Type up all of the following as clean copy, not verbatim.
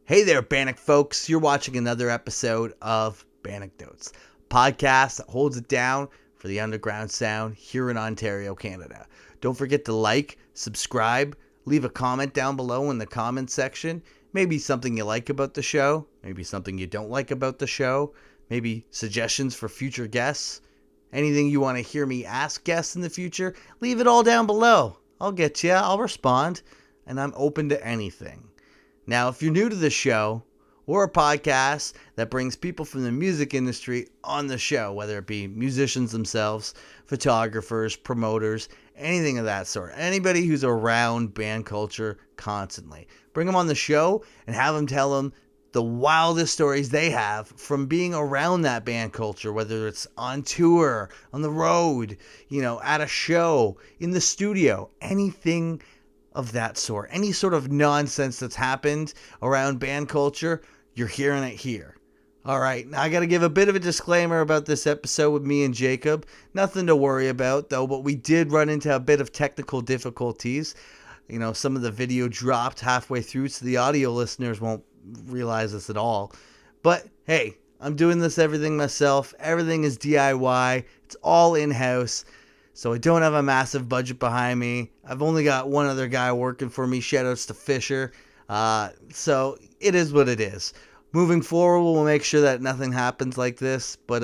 Hey there, Bannock folks. You're watching another episode of Bannocknotes, podcast that holds it down for the underground sound here in Ontario, Canada. Don't forget to like, subscribe, leave a comment down below in the comment section. Maybe something you like about the show, maybe something you don't like about the show, maybe suggestions for future guests. Anything you want to hear me ask guests in the future, leave it all down below. I'll get you, I'll respond, and I'm open to anything. Now, if you're new to the show, we're a podcast that brings people from the music industry on the show, whether it be musicians themselves, photographers, promoters, anything of that sort. Anybody who's around band culture constantly. Bring them on the show and have them tell them the wildest stories they have from being around that band culture, whether it's on tour, on the road, at a show, in the studio, anything of that sort. Any sort of nonsense that's happened around band culture, you're hearing it here. All right, now I got to give a bit of a disclaimer about this episode with me and Jacob. Nothing to worry about, though, but we did run into a bit of technical difficulties. Some of the video dropped halfway through, so the audio listeners won't realize this at all. But hey, I'm doing everything myself. Everything is DIY. It's all in-house. So I don't have a massive budget behind me. I've only got one other guy working for me. Shoutouts to Fisher. So it is what it is. Moving forward, we'll make sure that nothing happens like this. But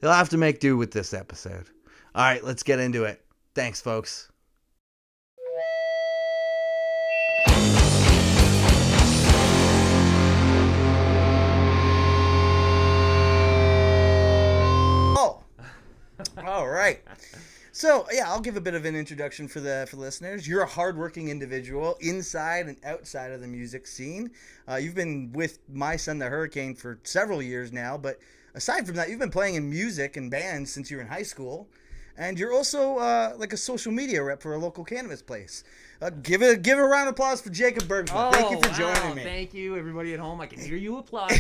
you'll have to make do with this episode. All right, let's get into it. Thanks, folks. Oh, all right. So, yeah, I'll give a bit of an introduction for the listeners. You're a hardworking individual inside and outside of the music scene. You've been with My Son the Hurricane for several years now, but aside from that, you've been playing in music and bands since you were in high school. And you're also like a social media rep for a local cannabis place. Give a round of applause for Jacob Bergsma. Thank you for joining me. Thank you, everybody at home. I can hear you applauding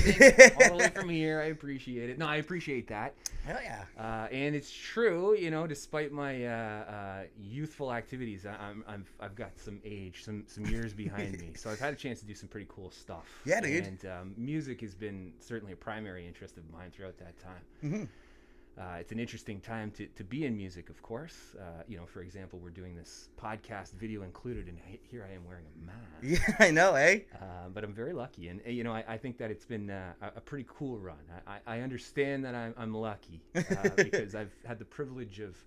all the way from here. I appreciate it. No, I appreciate that. Hell yeah. And it's true, despite my youthful activities, I've got some age, some years behind me. So I've had a chance to do some pretty cool stuff. Yeah, dude. And music has been certainly a primary interest of mine throughout that time. Mm-hmm. It's an interesting time to be in music, of course. For example, we're doing this podcast, video included, and here I am wearing a mask. Yeah, I know, eh? But I'm very lucky, and I think that it's been a pretty cool run. I understand that I'm lucky because I've had the privilege of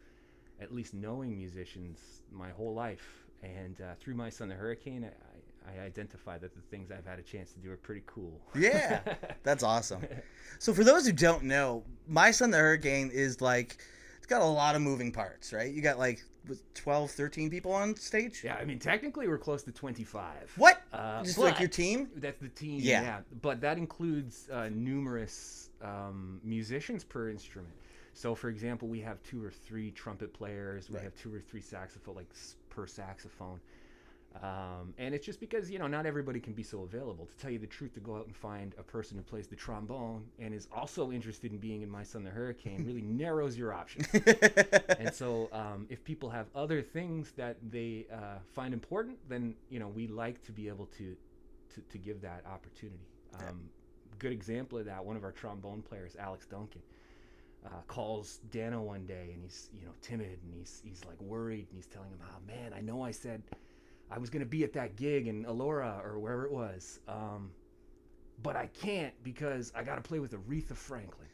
at least knowing musicians my whole life, and through My Son the Hurricane, I identify that the things I've had a chance to do are pretty cool. Yeah, that's awesome. So for those who don't know, My Son the Hurricane is it's got a lot of moving parts, right? You got 12, 13 people on stage? Yeah, I mean, technically we're close to 25. What? Just like your team? That's the team, Yeah. yeah. But that includes numerous musicians per instrument. So, for example, we have 2 or 3 trumpet players. We have 2 or 3 saxophone, per saxophone. And it's just because, not everybody can be so available. To tell you the truth, to go out and find a person who plays the trombone and is also interested in being in My Son the Hurricane really narrows your options. And so if people have other things that they find important, then, we like to be able to give that opportunity. Good example of that, one of our trombone players, Alex Duncan, calls Dano one day, and he's, timid, and he's worried, and he's telling him, oh, man, I know I said I was going to be at that gig in Elora or wherever it was, but I can't because I got to play with Aretha Franklin.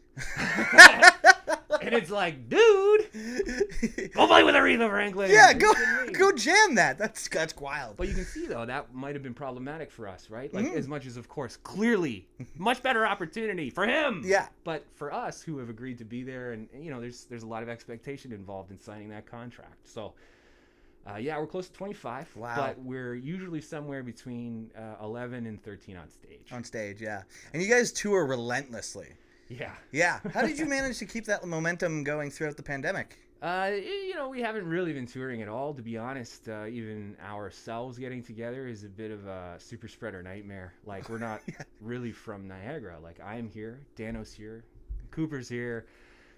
And it's like, dude, go play with Aretha Franklin. Yeah, go jam that. That's wild. But you can see, though, that might have been problematic for us, right? As much as, of course, clearly, much better opportunity for him. Yeah. But for us who have agreed to be there, and, there's a lot of expectation involved in signing that contract. So, we're close to 25. Wow. But we're usually somewhere between 11 and 13 on stage. On stage, yeah. And you guys tour relentlessly. Yeah. Yeah. How did you manage to keep that momentum going throughout the pandemic? We haven't really been touring at all, to be honest. Even ourselves getting together is a bit of a super spreader nightmare. We're not really from Niagara. I'm here, Dano's here, Cooper's here,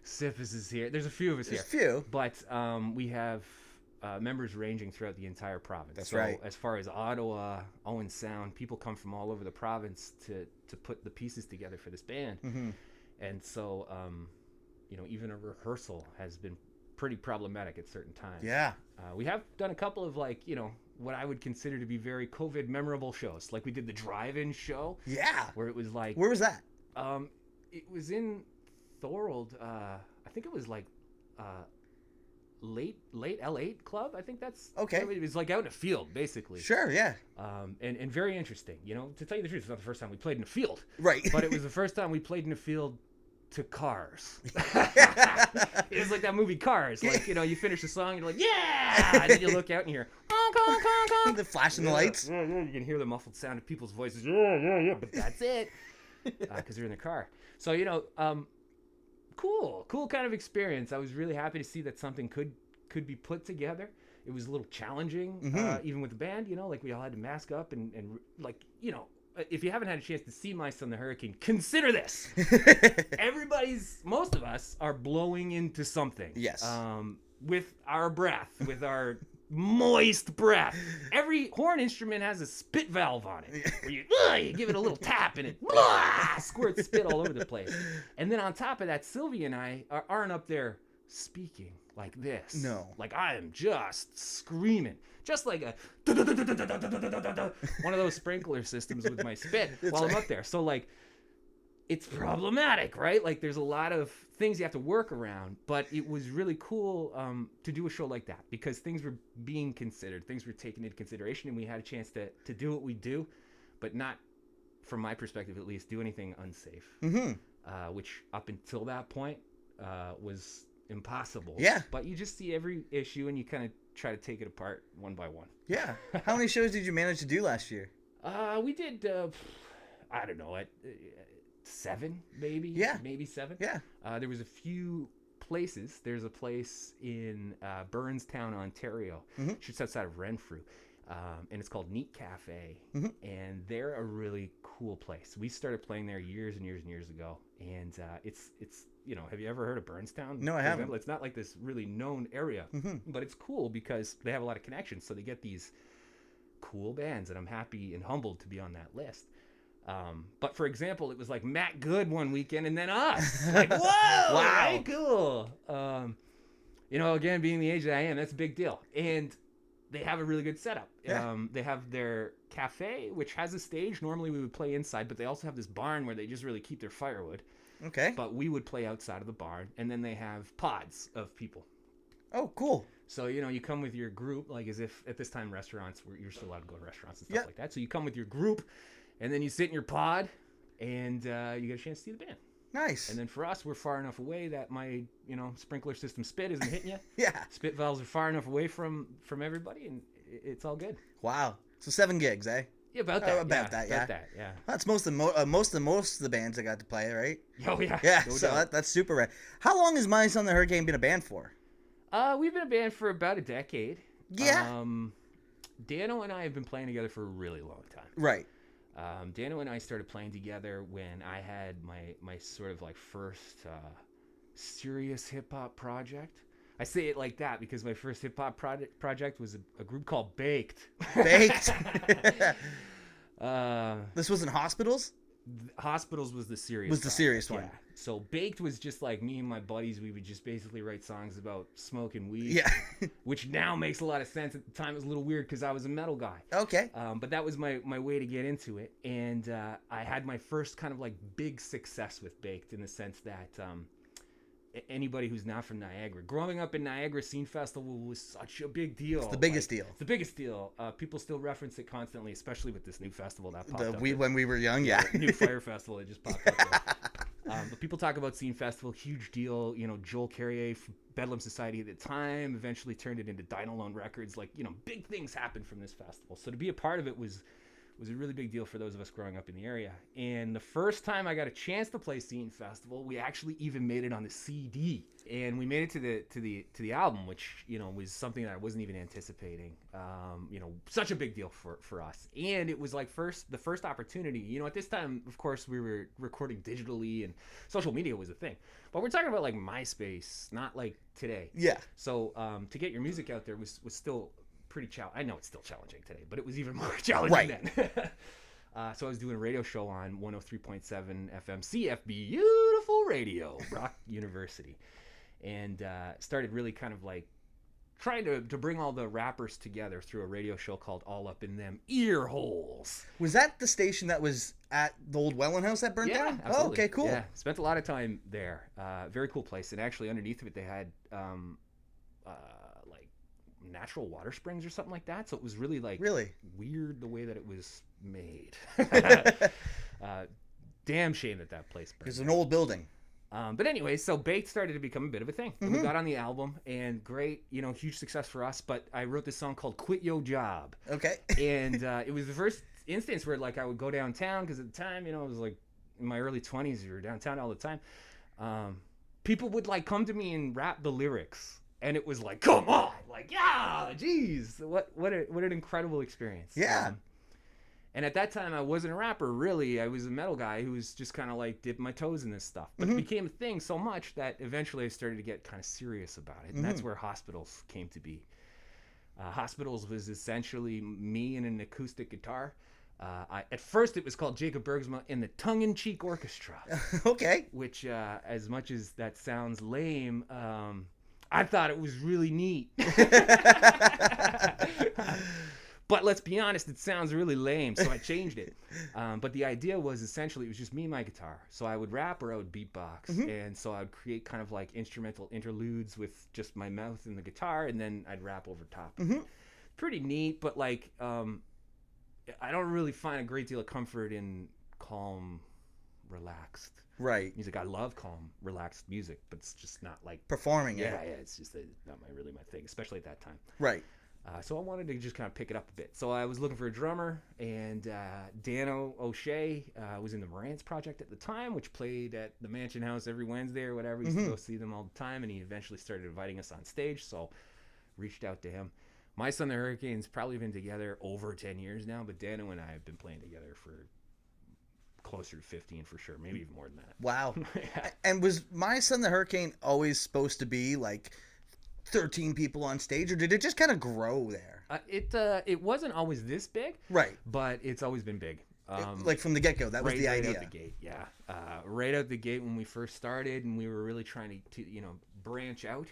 Siphus is here. There's a few of us here. There's a few. But we have members ranging throughout the entire province. That's so right. As far as Ottawa, Owen Sound, people come from all over the province to put the pieces together for this band. Mm-hmm. And so, even a rehearsal has been pretty problematic at certain times. Yeah. We have done a couple of what I would consider to be very COVID memorable shows. Like we did the drive-in show. Yeah. Where it was like... Where was that? It was in Thorold. I think it was like late L8 club. I think that's... Okay. It was like out in a field, basically. Sure, yeah. And very interesting. To tell you the truth, it's not the first time we played in a field. Right. But it was the first time we played in a field to Cars. It was like that movie Cars. Like, you finish the song, you're like, yeah! And then you look out and you hear, honk, honk, honk, honk. The flashing the lights. Yeah, you can hear the muffled sound of people's voices. Yeah. But that's it. Because they're in the car. So, cool kind of experience. I was really happy to see that something could be put together. It was a little challenging, even with the band, like we all had to mask up and if you haven't had a chance to see My Son the Hurricane, consider this. Most of us are blowing into something. Yes. With our breath, with our moist breath. Every horn instrument has a spit valve on it, where you give it a little tap and it squirts spit all over the place. And then on top of that, Sylvie and I aren't up there speaking like this. No. Like I am just screaming. Just like one of those sprinkler systems with my spit while I'm up there. So like, it's problematic, right? Like there's a lot of things you have to work around, but it was really cool to do a show like that because things were being considered, things were taken into consideration, and we had a chance to do what we do, but not, from my perspective at least, do anything unsafe, which up until that point was impossible. Yeah. But you just see every issue and you kind of try to take it apart one by one. Yeah. How many shows did you manage to do last year? We did, I don't know, 7 maybe. Yeah. Maybe 7. Yeah. There was a few places. There's a place in Burnstown, Ontario, just outside of Renfrew, and it's called Neat Cafe, and they're a really cool place. We started playing there years and years and years ago, and it's have you ever heard of Burnstown? No, I haven't. It's not like this really known area, but it's cool because they have a lot of connections, so they get these cool bands, and I'm happy and humbled to be on that list. But for example, it was like Matt Good one weekend and then us. Like, whoa! Wow. Right? Cool. Again, being the age that I am, that's a big deal. And they have a really good setup. Yeah. They have their cafe, which has a stage. Normally we would play inside, but they also have this barn where they just really keep their firewood. Okay. But we would play outside of the barn. And then they have pods of people. Oh, cool. So, you come with your group, like as if at this time restaurants, you're still allowed to go to restaurants and stuff like that. So you come with your group. And then you sit in your pod, and you get a chance to see the band. Nice. And then for us, we're far enough away that my, sprinkler system spit isn't hitting you. Yeah. Spit valves are far enough away from everybody, and it's all good. Wow. So 7 gigs, eh? Yeah, about that. About that, Yeah. That's most of the bands I got to play, right? Oh, yeah. Yeah, No so doubt. that's super rad. How long has My Son the Hurricane been a band for? We've been a band for about a decade. Yeah. Dano and I have been playing together for a really long time. Right. Dano and I started playing together when I had my sort of like first serious hip-hop project. I say it like that because my first hip-hop project was a group called Baked. Baked? This was in Hospitals? Hospitals was the serious one. Yeah. So Baked was just like me and my buddies. We would just basically write songs about smoking weed. Yeah. Which now makes a lot of sense. At the time it was a little weird because I was a metal guy. Okay. But that was my way to get into it. And I had my first kind of like big success with Baked in the sense that anybody who's not from Niagara, growing up in Niagara Scene Festival was such a big deal. It's the biggest deal. It's the biggest deal. People still reference it constantly, especially with this new festival that popped up. When we were young, yeah. New Fire Festival that just popped up there. But people talk about Scene Festival, huge deal. Joel Carrier, Bedlam Society at the time, eventually turned it into Dino Lone Records. Like, big things happened from this festival. So to be a part of it was was a really big deal for those of us growing up in the area. And the first time I got a chance to play Scene Festival, we actually even made it on the CD, and we made it to the album, which was something that I wasn't even anticipating. Such a big deal for us, and it was like the first opportunity. At this time, of course, we were recording digitally, and social media was a thing, but we're talking about like MySpace, not like today. Yeah. So to get your music out there was still pretty challenging. I know it's still challenging today, but it was even more challenging then. So I was doing a radio show on 103.7 FM CFB, beautiful radio, Brock University, and started really kind of like trying to bring all the rappers together through a radio show called All Up in Them Ear Holes. Was that the station that was at the old Welland House that burned down? Absolutely. Oh, okay, cool. Yeah, spent a lot of time there. Very cool place, and actually underneath of it they had like natural water springs or something like that. So it was really weird the way that it was made. Damn shame that place burned. It's an old building. But anyway, so Baked started to become a bit of a thing. And we got on the album, and great, huge success for us. But I wrote this song called Quit Yo Job. Okay. And it was the first instance where like I would go downtown, because at the time, I was like in my early 20s, we were downtown all the time. People would like come to me and rap the lyrics. And it was like, come on, like, yeah, geez, what an incredible experience. Yeah. And at that time, I wasn't a rapper, really. I was a metal guy who was just kind of like dipping my toes in this stuff. But it became a thing so much that eventually I started to get kind of serious about it. And that's where Hospitals came to be. Hospitals was essentially me and an acoustic guitar. At first, it was called Jacob Bergsma and the Tongue-in-Cheek Orchestra. Okay. Which, as much as that sounds lame, I thought it was really neat. But let's be honest, it sounds really lame, so I changed it. But the idea was essentially it was just me and my guitar. So I would rap or I would beatbox. And so I would create kind of like instrumental interludes with just my mouth and the guitar, and then I'd rap over top. Pretty neat, but like I don't really find a great deal of comfort in calm, relaxed music. I love calm, relaxed music, but it's just not like performing it. Yeah, it's just not really my thing, especially at that time. Right. So I wanted to just kind of pick it up a bit. So I was looking for a drummer, and Dano O'Shea was in the Morantz Project at the time, which played at the Mansion House every Wednesday or whatever. We used to go see them all the time, and he eventually started inviting us on stage, so reached out to him. My Son the Hurricane's probably been together over 10 years now, but Dano and I have been playing together for closer to 15 for sure, maybe even more than that. Wow. Yeah. And was My Son the Hurricane always supposed to be like 13 people on stage, or did it just kind of grow there? It wasn't always this big, right? But it's always been big. Like from the get-go, that was the idea. Right out the gate, yeah. Right out the gate when we first started, and we were really trying to branch out.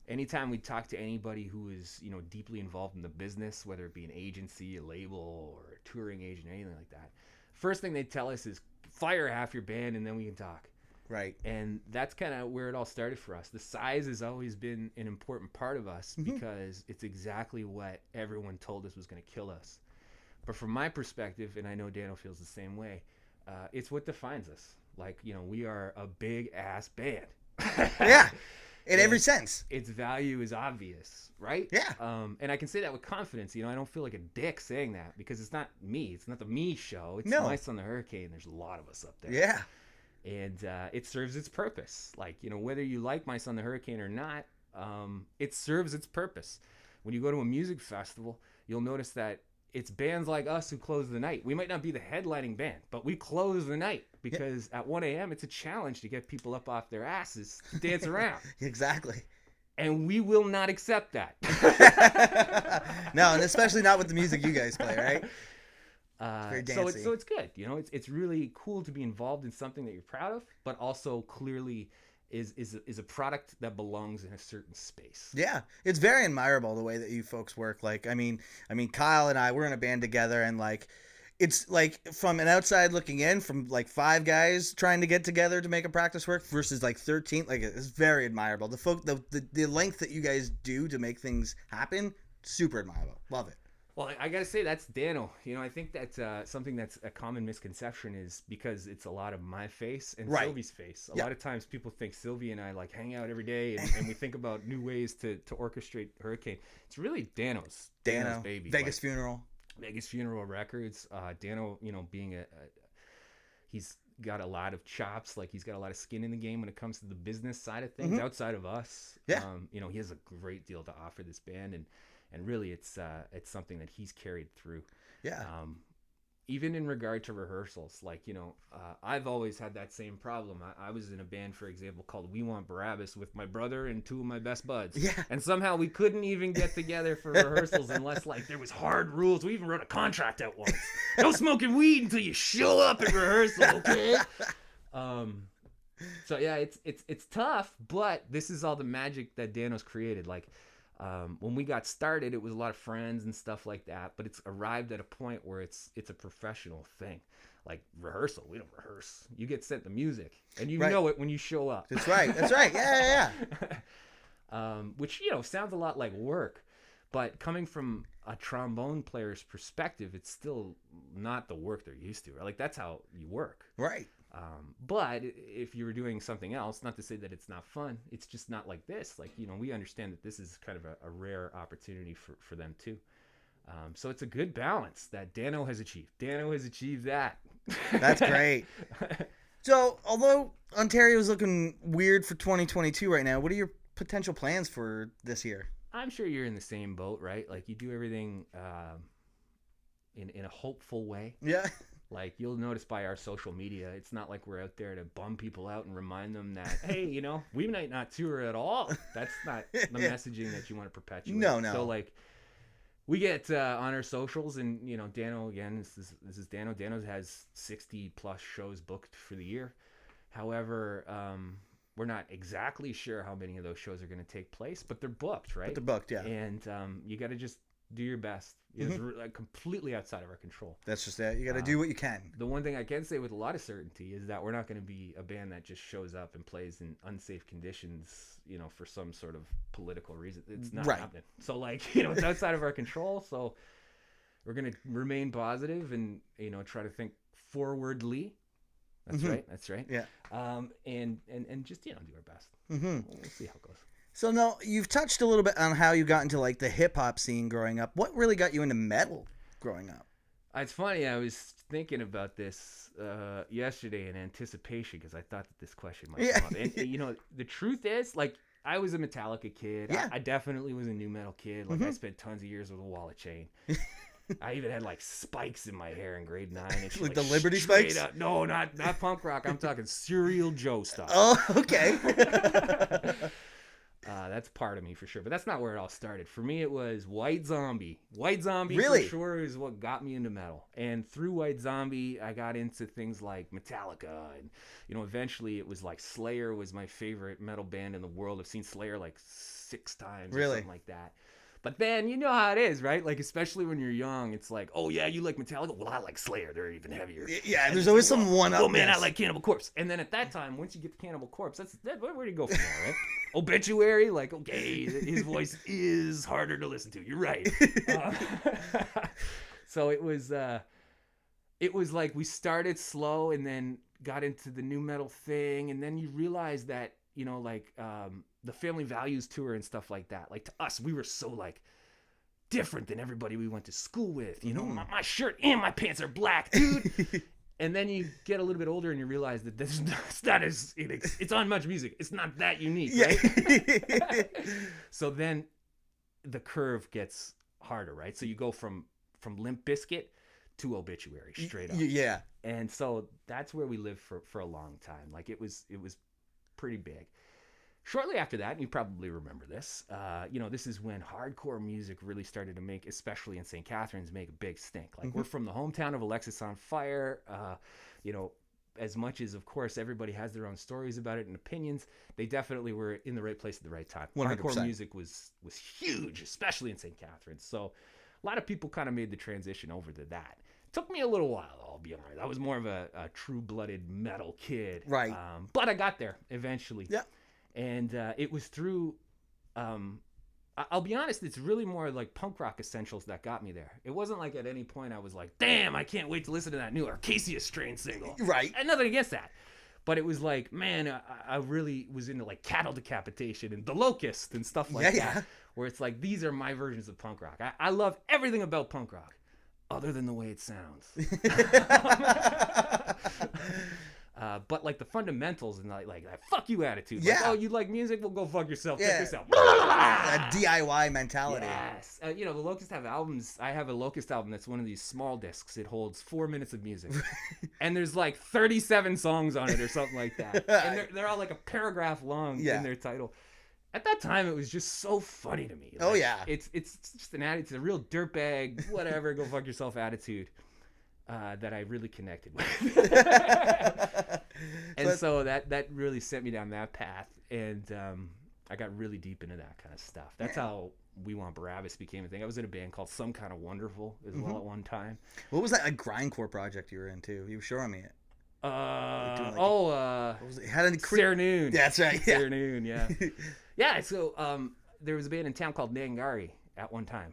Anytime we talk to anybody who is deeply involved in the business, whether it be an agency, a label, or a touring agent, anything like that, first thing they tell us is fire half your band, and then we can talk. Right. And that's kind of where it all started for us. The size has always been an important part of us because it's exactly what everyone told us was going to kill us. But from my perspective, and I know Dano feels the same way, it's what defines us. Like, we are a big ass band. Yeah. In every sense. Its value is obvious, right? Yeah. And I can say that with confidence. I don't feel like a dick saying that because it's not me. It's not the me show. It's My Son the Hurricane. There's a lot of us up there. Yeah. And it serves its purpose. Like, whether you like My Son the Hurricane or not, it serves its purpose. When you go to a music festival, you'll notice that it's bands like us who close the night. We might not be the headlining band, but we close the night because at 1 a.m. it's a challenge to get people up off their asses to dance around. Exactly. And we will not accept that. No, and especially not with the music you guys play, right? So it's good. It's really cool to be involved in something that you're proud of, but also clearly is a product that belongs in a certain space. Yeah, it's very admirable the way that you folks work. Like, I mean, Kyle and I, we're in a band together, and like, it's like from an outside looking in, from like 5 guys trying to get together to make a practice work versus like 13. Like, it's very admirable. The length that you guys do to make things happen, super admirable. Love it. Well, I gotta say that's Dano. I think that's something that's a common misconception is because it's a lot of my face and Sylvie's face. A lot of times people think Sylvie and I like hang out every day and we think about new ways to orchestrate Hurricane. It's really Dano's baby. Vegas Funeral. Vegas Funeral Records. Dano, being he's got a lot of chops, like he's got a lot of skin in the game when it comes to the business side of things outside of us. Yeah. He has a great deal to offer this band, and really it's something that he's carried through. Yeah. Even in regard to rehearsals, like, I've always had that same problem. I was in a band, for example, called We Want Barabbas with my brother and two of my best buds. Yeah. And somehow we couldn't even get together for rehearsals unless, like, there was hard rules. We even wrote a contract out once. No smoking weed until you show up at rehearsal, okay? So, yeah, it's tough, but this is all the magic that Dano's created. Like, when we got started, it was a lot of friends and stuff like that, but it's arrived at a point where it's a professional thing. Like rehearsal, we don't rehearse. You get sent the music, and you know it when you show up. That's right. Yeah. Which, sounds a lot like work, but coming from a trombone player's perspective, it's still not the work they're used to. Like, that's how you work. Right. But if you were doing something else, not to say that it's not fun, it's just not like this. Like, we understand that this is kind of a rare opportunity for them too. So it's a good balance that Dano has achieved. Dano has achieved that. That's great. So, although Ontario's looking weird for 2022 right now, what are your potential plans for this year? I'm sure you're in the same boat, right? Like, you do everything in a hopeful way. Yeah. Like, you'll notice by our social media, it's not like we're out there to bum people out and remind them that, hey, we might not tour at all. That's not the messaging that you want to perpetuate. No. So, like, we get on our socials, and, Dano, again, this is Dano. Dano has 60-plus shows booked for the year. However, we're not exactly sure how many of those shows are going to take place, but they're booked, right? But they're booked, yeah. And you got to just do your best. It's completely outside of our control. That's just that. You got to do what you can. The one thing I can say with a lot of certainty is that we're not going to be a band that just shows up and plays in unsafe conditions, for some sort of political reason. It's not happening. So, like, it's outside of our control. So we're going to remain positive and, try to think forwardly. That's right. That's right. Yeah. And just, do our best. We'll see how it goes. So now you've touched a little bit on how you got into like the hip hop scene growing up. What really got you into metal growing up? It's funny. I was thinking about this yesterday in anticipation because I thought that this question might come up. And the truth is, like, I was a Metallica kid. Yeah. I definitely was a new metal kid. Like, I spent tons of years with a wallet chain. I even had like spikes in my hair in grade 9. And like the Liberty spikes? Up. No, not punk rock. I'm talking Serial Joe stuff. Oh, okay. That's part of me for sure, but that's not where it all started. For me, it was White Zombie. White Zombie, really? For sure, is what got me into metal. And through White Zombie, I got into things like Metallica, and eventually it was like Slayer was my favorite metal band in the world. I've seen Slayer like 6 times, or something like that. But then you know how it is, right? Like, especially when you're young, it's like, oh yeah, you like Metallica? Well, I like Slayer. They're even heavier. Yeah, and there's always some one up. Oh man, I like Cannibal Corpse. And then at that time, once you get to Cannibal Corpse, that's where do you go from there, right? Obituary, like, okay, his voice is harder to listen to. You're right. So it was like we started slow and then got into the new metal thing, and then you realize that the Family Values tour and stuff like that. Like, to us, we were so like different than everybody we went to school with. My shirt and my pants are black, dude. And then you get a little bit older and you realize that it's on Much Music. It's not that unique, right? So then the curve gets harder, right? So you go from Limp Bizkit to Obituary straight up. Yeah. And so that's where we lived for a long time. Like, it was pretty big. Shortly after that, and you probably remember this, this is when hardcore music really started to make, especially in St. Catharines, make a big stink. Like, we're from the hometown of Alexis on Fire. As much as, of course, everybody has their own stories about it and opinions, they definitely were in the right place at the right time. 100%. Hardcore music was huge, especially in St. Catharines. So a lot of people kind of made the transition over to that. It took me a little while, I'll be honest. I was more of a true-blooded metal kid. Right. But I got there eventually. Yeah. And it was through, I'll be honest, it's really more like punk rock essentials that got me there. It wasn't like at any point I was like, damn, I can't wait to listen to that new Acacia Strain single. Right. And nothing against that. But it was like, man, I really was into like Cattle Decapitation and The Locust and stuff like that. Where it's like, these are my versions of punk rock. I love everything about punk rock. other than the way it sounds. But like the fundamentals and like that fuck you attitude. Yeah. Like, oh, you like music? Well, go fuck yourself. Yeah. Check this out. A DIY mentality. Yes. The Locust have albums. I have a Locust album that's one of these small discs. It holds 4 minutes of music. And there's like 37 songs on it or something like that. And they're all like a paragraph long in their title. At that time, it was just so funny to me. Like, it's just an attitude. It's a real dirtbag, whatever, go fuck yourself attitude that I really connected with. And so that really sent me down that path. And I got really deep into that kind of stuff. That's how We Want Barabbas became a thing. I was in a band called Some Kind of Wonderful as well at one time. What was that grindcore project you were into? You were showing me it. What was it? Sernoon. That's right. Yeah. Sernoon, yeah. Yeah, so there was a band in town called Niagara at one time.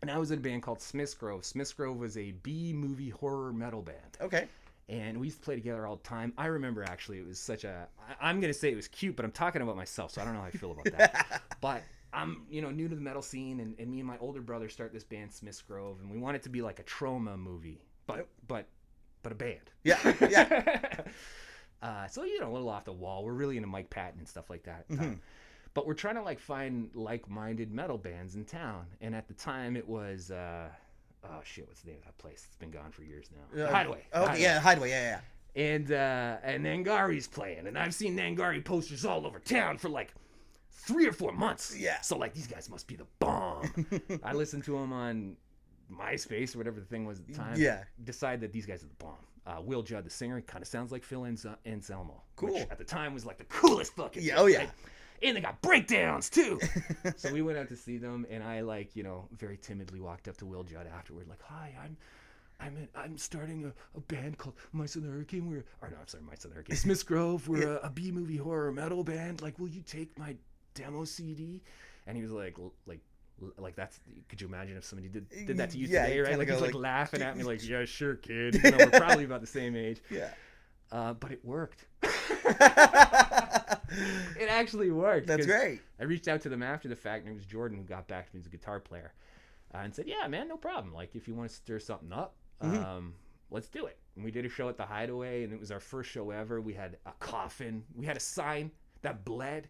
And I was in a band called Smith's Grove. Smith's Grove was a B-movie horror metal band. Okay. And we used to play together all the time. I remember, actually, it was such a... I'm going to say it was cute, but I'm talking about myself, so I don't know how I feel about that. But I'm, new to the metal scene, and me and my older brother start this band, Smith's Grove, and we want it to be like a trauma movie, but a band. Yeah, yeah. So, a little off the wall. We're really into Mike Patton and stuff like that. But we're trying to, find like-minded metal bands in town. And at the time, it was... what's the name of that place? It's been gone for years now. Hideaway. Hideaway, yeah. And Nangari's playing. And I've seen Nangari posters all over town for, 3 or 4 months. Yeah. So, these guys must be the bomb. I listened to them on MySpace or whatever the thing was at the time. Yeah. Decided that these guys are the bomb. Will Judd, the singer, kind of sounds like Phill Anselmo. Cool. Which at the time was, the coolest fucking thing, right? And they got breakdowns, too. So we went out to see them, and I, very timidly walked up to Will Judd afterward, hi, I'm starting a band called Mice of the Hurricane. Mice of the Hurricane. Smith's Grove. We're a B-movie horror metal band. Will you take my demo CD? And he was like that's. Could you imagine if somebody did that to you today, right? He's laughing at me, yeah, sure, kid. We're probably about the same age. Yeah. But it worked. It actually worked. That's great. I reached out to them after the fact, and it was Jordan who got back to me as a guitar player, and said, "Yeah, man, no problem. If you want to stir something up, let's do it." And we did a show at the Hideaway, and it was our first show ever. We had a coffin. We had a sign that bled.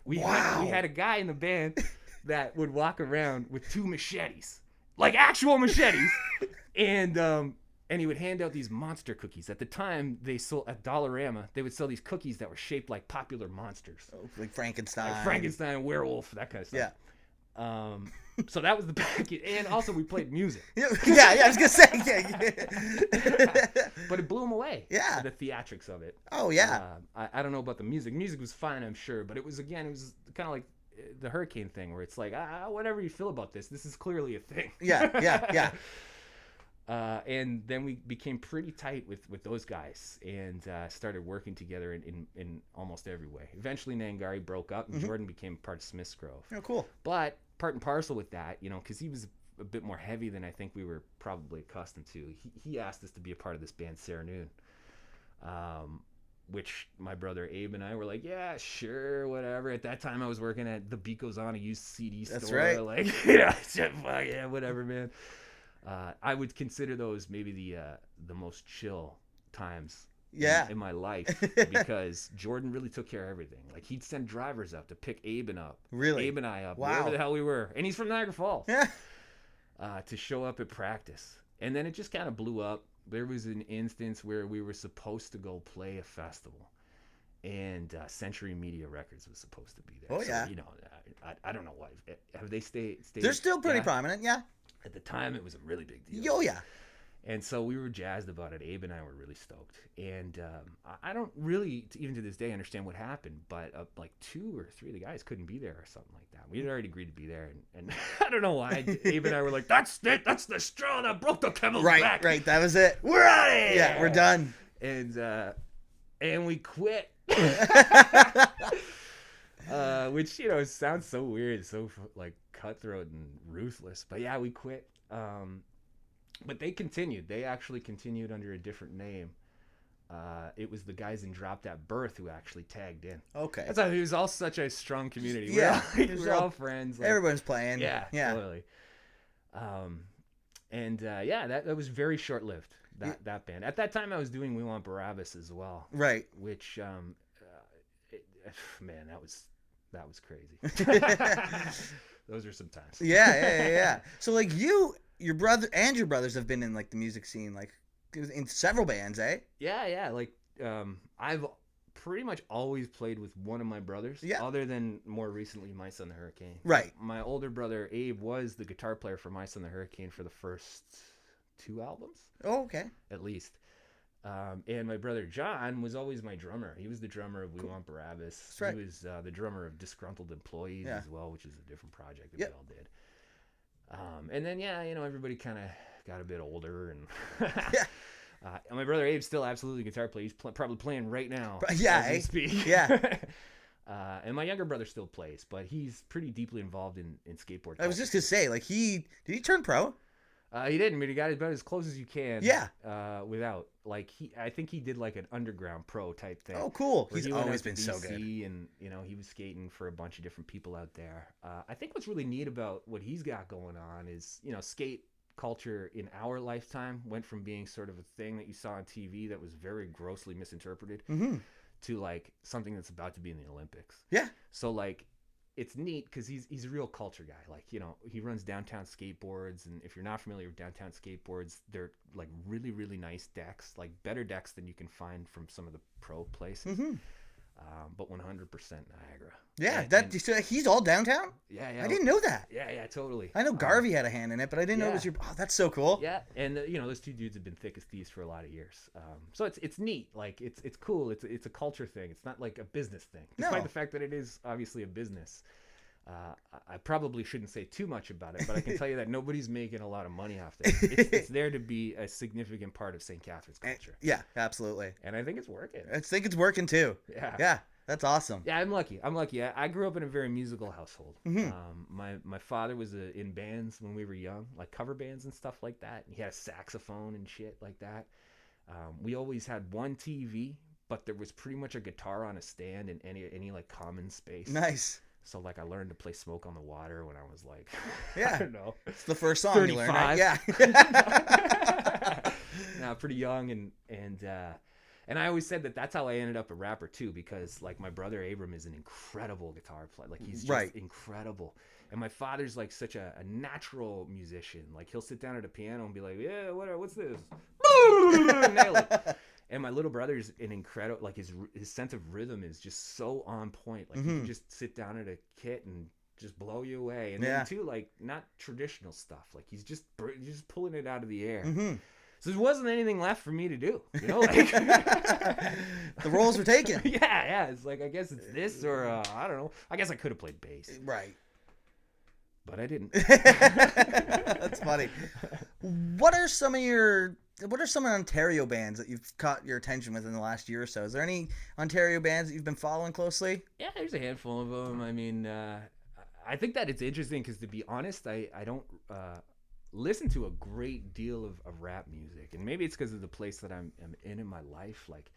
We had a guy in the band that would walk around with 2 machetes, actual machetes, and he would hand out these monster cookies. At the time, they sold at Dollarama. They would sell these cookies that were shaped like popular monsters, like Frankenstein, werewolf, that kind of stuff. Yeah. So that was the back. And also, we played music. Yeah. I was gonna say. Yeah. But it blew them away. Yeah. The theatrics of it. Oh yeah. I don't know about the music. Music was fine, I'm sure, but it was kind of like the Hurricane thing, where it's whatever you feel about this is clearly a thing. Yeah. And then we became pretty tight with those guys and started working together in almost every way. Eventually, Nangari broke up, and Jordan became part of Smith's Grove. Oh, cool. But part and parcel with that, because he was a bit more heavy than I think we were probably accustomed to. He asked us to be a part of this band, Sernoon, which my brother Abe and I were like, yeah, sure, whatever. At that time, I was working at the Beat Goes On, a used CD store. That's right. Fuck yeah, whatever, man. I would consider those maybe the most chill times in my life, because Jordan really took care of everything. He'd send drivers up to pick Abe and I up, wherever the hell we were. And he's from Niagara Falls. Yeah. To show up at practice. And then it just kind of blew up. There was an instance where we were supposed to go play a festival, and Century Media Records was supposed to be there. Oh, yeah. I don't know why. Have they stayed? They're still pretty prominent, yeah. At the time, it was a really big deal. Oh, yeah. And so we were jazzed about it. Abe and I were really stoked. And I don't really, even to this day, understand what happened. But 2 or 3 of the guys couldn't be there or something like that. We had already agreed to be there. And I don't know why. Abe and I were like, that's it. That's the straw that broke the camel's back. Right. That was it. We're out of here. Yeah, we're done. And we quit. Which, sounds so weird, so cutthroat and ruthless. But yeah, we quit. But they continued. They actually continued under a different name. It was the guys in Dropped at Birth who actually tagged in. Okay. That's how it was all such a strong community. Yeah. We're all friends. Everyone's playing. Yeah. Totally. And that was very short lived. That band. At that time, I was doing We Want Barabbas as well. Right. Which, man, that was crazy. Those are some times. Yeah. So like your brothers have been in like the music scene, like in several bands, eh? Yeah. Like, I've pretty much always played with one of my brothers. Yeah. Other than more recently, My Son the Hurricane. Right. My older brother Abe was the guitar player for My Son the Hurricane for the first 2 albums. Oh, okay. At least. And my brother John was always my drummer. He was the drummer of We Want Barabbas. That's right. He was the drummer of Disgruntled Employees as well, which is a different project that we all did. And then, everybody kind of got a bit older. And my brother Abe's still absolutely a guitar player. He's probably playing right now as we speak. Yeah. And my younger brother still plays, but he's pretty deeply involved in skateboard. I was just going to say, like, did he turn pro? He didn't, but he got about as close as you can. Yeah. Without, like, I think he did like an underground pro type thing. Oh, cool. He's always been so good. And he was skating for a bunch of different people out there. I think what's really neat about what he's got going on is, skate culture in our lifetime went from being sort of a thing that you saw on TV that was very grossly misinterpreted to like something that's about to be in the Olympics. Yeah. So like, it's neat because he's a real culture guy. Like, he runs downtown skateboards, and if you're not familiar with downtown skateboards, they're like really, really nice decks, like better decks than you can find from some of the pro places. But 100% Niagara. Yeah, he's all downtown? Yeah. I didn't know that. Yeah, totally. I know Garvey had a hand in it, but I didn't know it was your... Oh, that's so cool. Yeah, and those two dudes have been thick as thieves for a lot of years. So it's neat. Like, it's cool. It's a culture thing. It's not like a business thing. Despite the fact that it is obviously a business. I probably shouldn't say too much about it, but I can tell you that nobody's making a lot of money off it. It's there to be a significant part of St. Catherine's culture. Yeah, absolutely. And I think it's working. I think it's working too. Yeah, that's awesome. Yeah, I'm lucky. I grew up in a very musical household. My father was in bands when we were young, like cover bands and stuff like that. He had a saxophone and shit like that. We always had one TV, but there was pretty much a guitar on a stand in any like common space. Nice. So like I learned to play Smoke on the Water when I was like, I don't know, it's the first song 35. you learned. Right? Yeah. Now pretty young and I always said that's how I ended up a rapper too, because like my brother Abram is an incredible guitar player. Like he's just incredible. And my father's like such a natural musician. Like he'll sit down at a piano and be like, yeah, what's this? Nail it. And my little brother's an incredible, like his sense of rhythm is just so on point. Like he can just sit down at a kit and just blow you away. And then too, like not traditional stuff. Like he's just pulling it out of the air. So there wasn't anything left for me to do. Like the roles were taken. Yeah. It's like, I guess it's this or I don't know. I guess I could have played bass. Right. But I didn't. That's funny. What are some of Ontario bands that you've caught your attention with in the last year or so? Is there any Ontario bands that you've been following closely? Yeah, there's a handful of them. I mean, I think that it's interesting because, to be honest, I don't listen to a great deal of rap music. And maybe it's because of the place that I'm in my life. Like,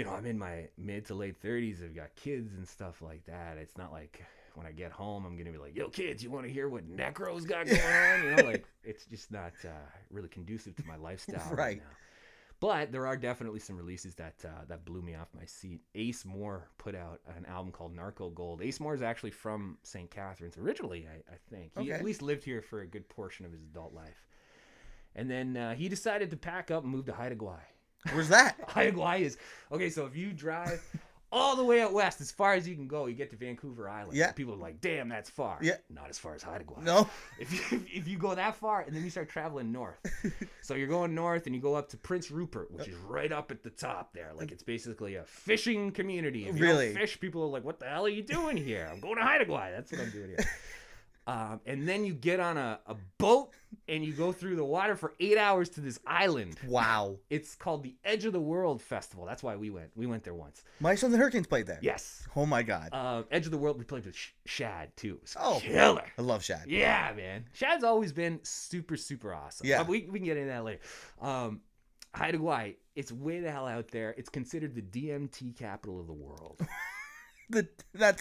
I'm in my mid to late 30s. I've got kids and stuff like that. It's not like when I get home, I'm going to be like, yo, kids, you want to hear what Necro's got going on? Like, it's just not really conducive to my lifestyle right now. But there are definitely some releases that blew me off my seat. Ace Moore put out an album called Narco Gold. Ace Moore is actually from St. Catharines originally, I think. He at least lived here for a good portion of his adult life. And then he decided to pack up and move to Hyderabad. Where's that? Hyderabad is... Okay, so if you drive... all the way out west, as far as you can go, you get to Vancouver Island. Yeah. People are like, damn, that's far. Yeah. Not as far as Hyderabad. No. If you go that far, and then you start traveling north. So you're going north, and you go up to Prince Rupert, which is right up at the top there. Like, it's basically a fishing community. If you don't fish, people are like, what the hell are you doing here? I'm going to Hyderabad. That's what I'm doing here. And then you get on a boat and you go through the water for 8 hours to this island. Wow. It's called the Edge of the World Festival. That's why we went. We went there once. My Son the Hurricanes played there. Yes. Oh my God. Edge of the World, we played with Shad too. Oh, killer. I love Shad. Yeah, man. Shad's always been super, super awesome. Yeah. We can get into that later. Hyderabad, it's way the hell out there. It's considered the DMT capital of the world.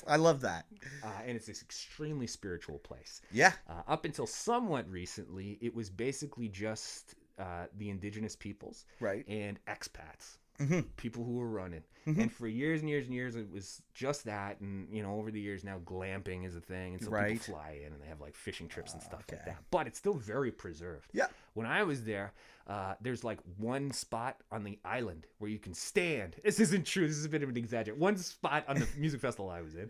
I love that. And it's this extremely spiritual place. Yeah. Up until somewhat recently, it was basically just the indigenous peoples Right. and expats, Mm-hmm. people who were running. Mm-hmm. And for years and years and years, it was just that. And, over the years now, glamping is a thing. And so Right. people fly in and they have like fishing trips and stuff like Okay. that. But it's still very preserved. Yeah. When I was there, there's like one spot on the island where you can stand. This isn't true. This is a bit of an exaggeration. One spot on the music festival I was in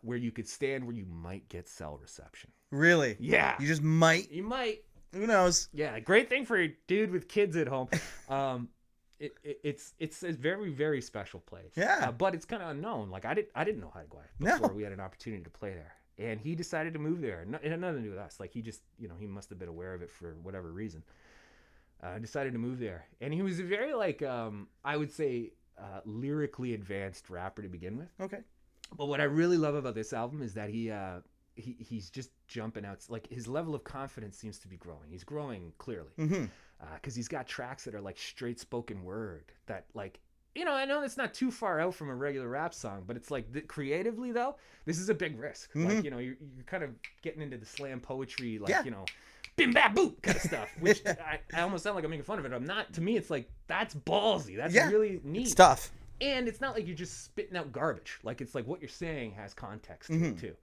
where you could stand where you might get cell reception. Really? Yeah. You just might. You might. Who knows? Yeah, great thing for a dude with kids at home. It's a very, very special place. Yeah. But it's kind of unknown. Like I didn't know how to go before we had an opportunity to play there. And he decided to move there. It had nothing to do with us. Like he just, he must have been aware of it for whatever reason. Decided to move there. And he was a very like, I would say, lyrically advanced rapper to begin with. Okay. But what I really love about this album is that he's just jumping out. Like his level of confidence seems to be growing. He's growing clearly. Mm-hmm. Because he's got tracks that are like straight spoken word that like, I know it's not too far out from a regular rap song, but it's like creatively though, this is a big risk. Mm-hmm. Like, you're kind of getting into the slam poetry, like, Yeah. bim bap boop kind of stuff, which I almost sound like I'm making fun of it. I'm not. To me, it's like, that's ballsy. That's really neat. It's tough. And it's not like you're just spitting out garbage. Like, it's like what you're saying has context to it too.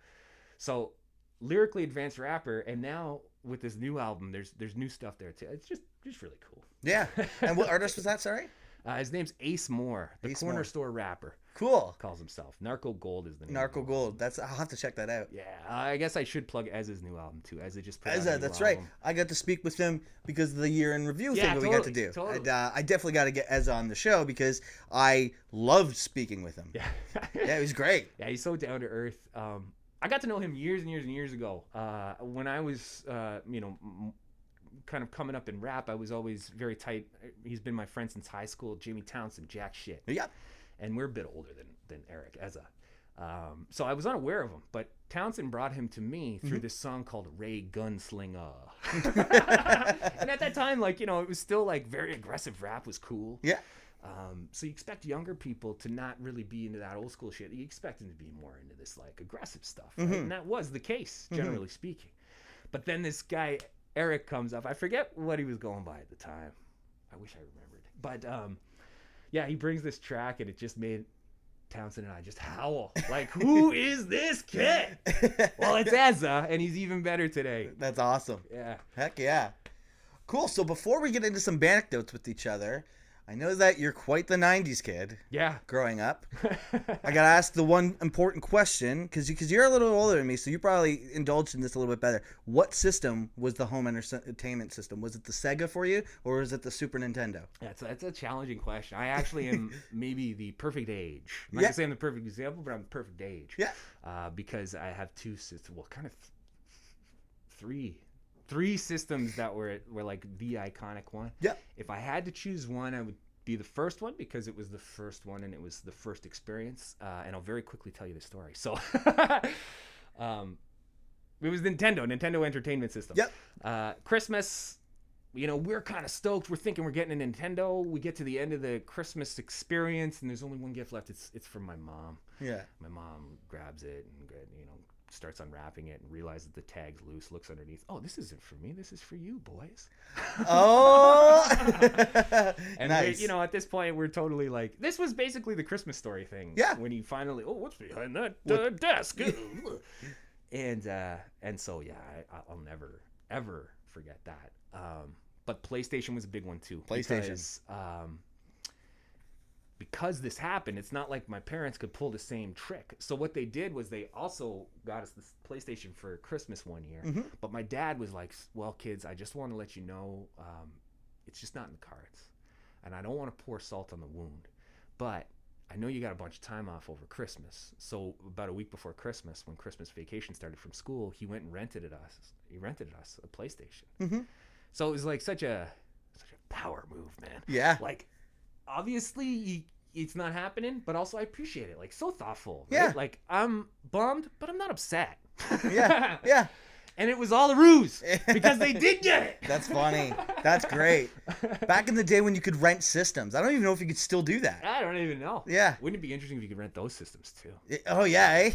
So lyrically advanced rapper, and now with this new album, there's new stuff there too. It's just really cool. Yeah. And what artist was that? Sorry. His name's Ace Moore, the Ace corner Moore. store rapper. Cool. Calls himself. Narco Gold is the name. Narco Gold. I'll have to check that out. Yeah, I guess I should plug Ez's new album too. Ezza just put out Ezza, a new that's right. album. I got to speak with him because of the year in review Yeah, thing that we got to do. totally. And, I definitely got to get Ezza on the show because I loved speaking with him. Yeah. Yeah, he was great. Yeah, he's so down to earth. I got to know him years and years and years ago. When I was, kind of coming up in rap, I was always very tight. He's been my friend since high school. Jamie Townsend, jack shit. Yeah. And we're a bit older than Eric Ezza. So I was unaware of him, but Townsend brought him to me through this song called Ray Gunslinger. And at that time, like, it was still like very aggressive rap was cool. Yeah. So you expect younger people to not really be into that old school shit. You expect them to be more into this like aggressive stuff. Right? And that was the case, generally speaking. But then this guy, Eric, comes up. I forget what he was going by at the time. I wish I remembered. But yeah, he brings this track and it just made Townsend and I just howl. Like, who is this kid? Well, it's Ezza, and he's even better today. That's awesome. Yeah. Heck yeah. Cool. So before we get into some anecdotes with each other, I know that you're quite the 90s kid. Yeah. Growing up. I got to ask the one important question, because you're a little older than me, so you probably indulged in this a little bit better. What system was the home entertainment system? Was it the Sega for you, or was it the Super Nintendo? That's a challenging question. I actually am maybe the perfect age. I'm not going to say I'm the perfect example, but I'm the perfect age. Yeah. Because I have two systems. Well, kind of three systems that were like the iconic one. Yeah. If I had to choose one, I would be the first one because it was the first one and it was the first experience. And I'll very quickly tell you the story. So it was Nintendo Entertainment System. Yep. Christmas, we're kind of stoked. We're thinking we're getting a Nintendo. We get to the end of the Christmas experience and there's only one gift left. It's from my mom. Yeah. My mom grabs it and starts unwrapping it and realizes the tag's loose, looks underneath. Oh, this isn't for me. This is for you, boys. Oh. And nice. At this point, we're totally like, this was basically the Christmas Story thing. Yeah. When he finally, what's behind that desk? and so, yeah, I'll never, ever forget that. But PlayStation was a big one too. PlayStation. Because this happened, it's not like my parents could pull the same trick. So what they did was they also got us this PlayStation for Christmas one year. But my dad was like, well, kids, I just want to let you know it's just not in the cards. And I don't want to pour salt on the wound. But I know you got a bunch of time off over Christmas. So about a week before Christmas, when Christmas vacation started from school, he went and rented us a PlayStation. So it was like such a power move, man. Yeah. Like, obviously it's not happening, but also I appreciate it. Like, so thoughtful. Right? Yeah. Like, I'm bummed, but I'm not upset. Yeah. Yeah. And it was all a ruse because they did get it. That's funny. That's great. Back in the day when you could rent systems. I don't even know if you could still do that. I don't even know. Yeah. Wouldn't it be interesting if you could rent those systems too? Oh, yeah, eh?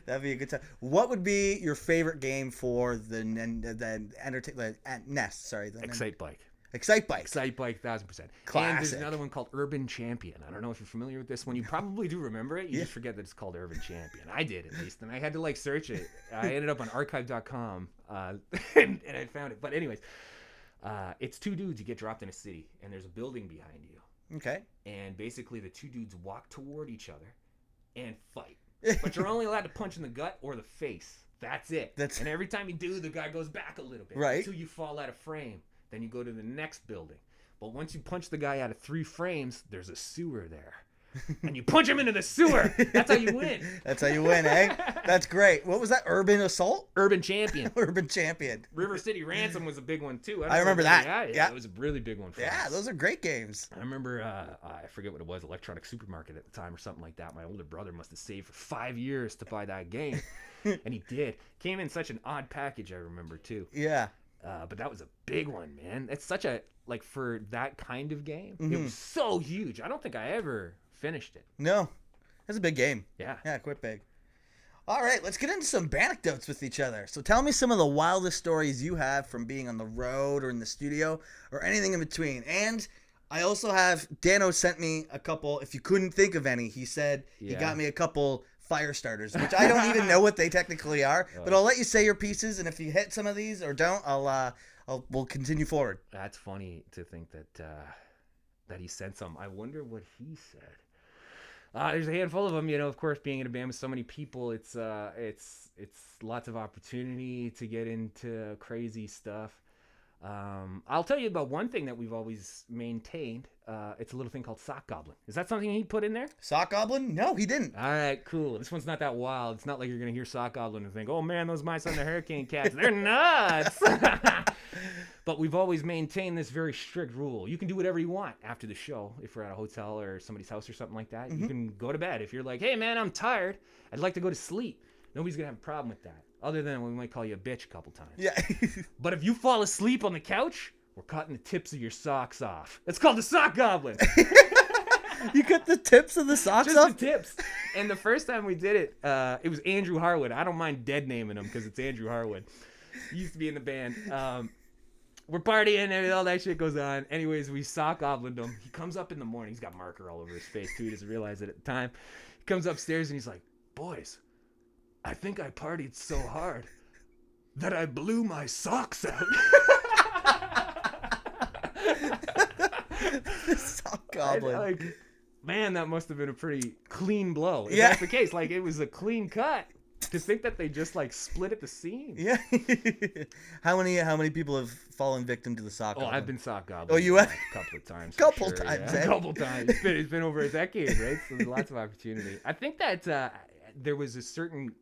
That'd be a good time. What would be your favorite game for the NES? Sorry. Excite Bike. Excite Bike. Excite Bike, 1000%. Classic. And there's another one called Urban Champion. I don't know if you're familiar with this one. You probably do remember it. You just forget that it's called Urban Champion. I did, at least. And I had to, like, search it. I ended up on archive.com, and I found it. But anyways, it's two dudes. You get dropped in a city, and there's a building behind you. Okay. And basically the two dudes walk toward each other and fight. But you're only allowed to punch in the gut or the face. That's it. And every time you do, the guy goes back a little bit. Right. Until you fall out of frame. Then you go to the next building. But once you punch the guy out of 3 frames, there's a sewer there. And you punch him into the sewer. That's how you win. That's how you win, eh? That's great. What was that? Urban Assault? Urban Champion. Urban Champion. River City Ransom was a big one, too. I remember that. Yeah. It was a really big one for us. Yeah, those are great games. I remember, I forget what it was, Electronic Supermarket at the time or something like that. My older brother must have saved for 5 years to buy that game. And he did. Came in such an odd package, I remember, too. Yeah. But that was a big one, man. It's such a, like, for that kind of game, it was so huge. I don't think I ever finished it. No. It's a big game. Yeah. Yeah, quite big. All right, let's get into some anecdotes with each other. So tell me some of the wildest stories you have from being on the road or in the studio or anything in between. And I also have, Dano sent me a couple, if you couldn't think of any, he said he got me a couple fire starters, which I don't even know what they technically are, but I'll let you say your pieces, and if you hit some of these or don't, we'll continue forward. That's funny to think that he sent some. I wonder what he said. There's a handful of them, of course, being in a band with so many people, it's lots of opportunity to get into crazy stuff. I'll tell you about one thing that we've always maintained. It's a little thing called Sock Goblin. Is that something he put in there? Sock Goblin? No, he didn't. All right, cool. This one's not that wild. It's not like you're going to hear Sock Goblin and think, oh man, those mice on the Hurricane Cats, they're nuts. But we've always maintained this very strict rule. You can do whatever you want after the show. If we're at a hotel or somebody's house or something like that, you can go to bed. If you're like, hey man, I'm tired, I'd like to go to sleep, nobody's going to have a problem with that. Other than we might call you a bitch a couple times. Yeah. But if you fall asleep on the couch, we're cutting the tips of your socks off. It's called the Sock Goblin. You cut the tips of the socks Just off? the tips. And the first time we did it, it was Andrew Harwood. I don't mind dead naming him because it's Andrew Harwood. He used to be in the band. We're partying and all that shit goes on. Anyways, we Sock Goblined him. He comes up in the morning. He's got marker all over his face too. He doesn't realize it at the time. He comes upstairs and he's like, boys, I think I partied so hard that I blew my socks out. Sock Goblin. Man, that must have been a pretty clean blow. If Yeah. that's the case, like, it was a clean cut. To think that they just, like, split at the seams. Yeah. How many people have fallen victim to the Sock Goblin? I've been Sock Goblin. Oh, you have? A couple of times. Couple sure, times, yeah. eh? A couple times. It's been over a decade, right? So there's lots of opportunity. I think that there was a certain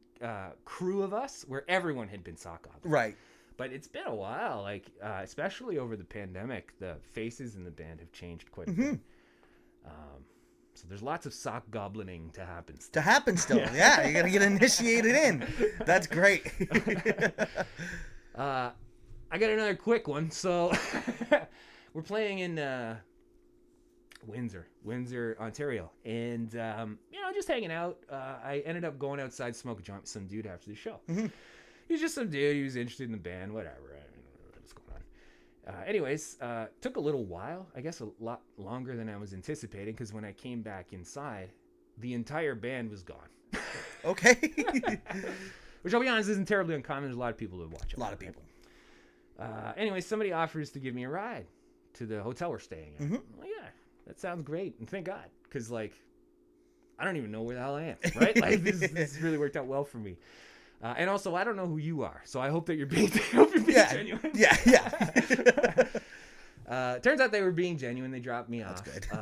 crew of us where everyone had been Sock Goblin. Right. But it's been a while, like, especially over the pandemic, the faces in the band have changed quite a bit. So there's lots of Sock Goblining to happen still. Yeah, you gotta get initiated in. That's great. I got another quick one. So we're playing in Windsor, Ontario, and just hanging out. I ended up going outside, smoke a joint with some dude after the show. He was just some dude. He was interested in the band, whatever. I don't know what's going on. Anyways, took a little while. I guess a lot longer than I was anticipating, because when I came back inside, the entire band was gone. Okay. Which, I'll be honest, isn't terribly uncommon. There's a lot of people that watch it. A lot of people. Anyway, somebody offers to give me a ride to the hotel we're staying at. Well, yeah, that sounds great, and thank God, because, like, I don't even know where the hell I am, right? Like, this really worked out well for me. And also, I don't know who you are, so I hope that you're being genuine. Yeah. Turns out they were being genuine. They dropped me off. That's good.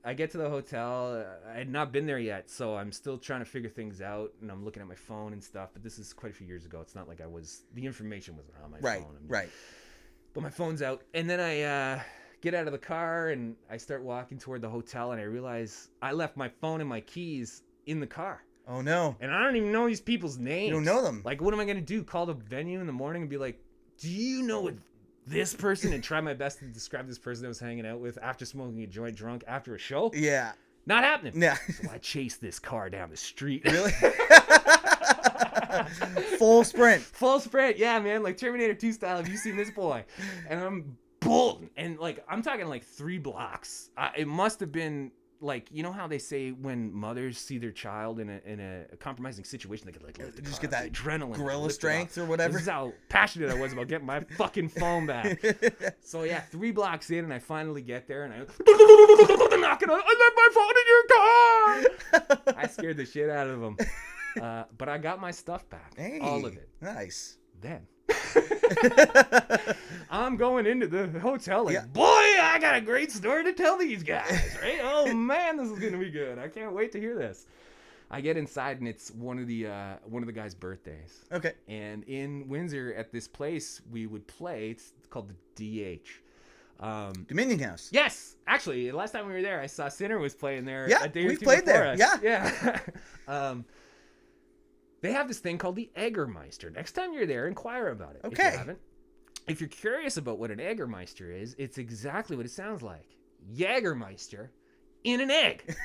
I get to the hotel. I had not been there yet, so I'm still trying to figure things out, and I'm looking at my phone and stuff, but this is quite a few years ago. It's not like the information wasn't on my phone. Right. But my phone's out, and then I get out of the car, and I start walking toward the hotel, and I realize I left my phone and my keys in the car. Oh, no. And I don't even know these people's names. You don't know them. Like, what am I going to do? Call the venue in the morning and be like, do you know this person? And try my best to describe this person I was hanging out with after smoking a joint drunk after a show? Yeah. Not happening. Yeah. So I chased this car down the street. Really? Full sprint. Full sprint. Yeah, man. Like Terminator 2 style. Have you seen this boy? And I'm bolting. And like, I'm talking like 3 blocks. It must have been like, you know how they say when mothers see their child in a compromising situation, they could like lift the car, get that adrenaline, gorilla strength or whatever. This is how passionate I was about getting my fucking phone back. So yeah, 3 blocks in, and I finally get there, and I knock it on. I left my phone in your car. I scared the shit out of them, but I got my stuff back, all of it. Nice. Then I'm going into the hotel like, boy, I got a great story to tell these guys, right? Oh man, this is gonna be good. I can't wait to hear this. I get inside and it's one of the guys' birthdays. Okay. And in Windsor at this place we would play. It's called the DH. Dominion House. Yes, actually, last time we were there, I saw Sinner was playing there. Yeah, a day or we two played before there. us. Yeah. They have this thing called the Eggermeister. Next time you're there, inquire about it. Okay. If you haven't. If you're curious about what an Eggermeister is, it's exactly what it sounds like. Jägermeister in an egg.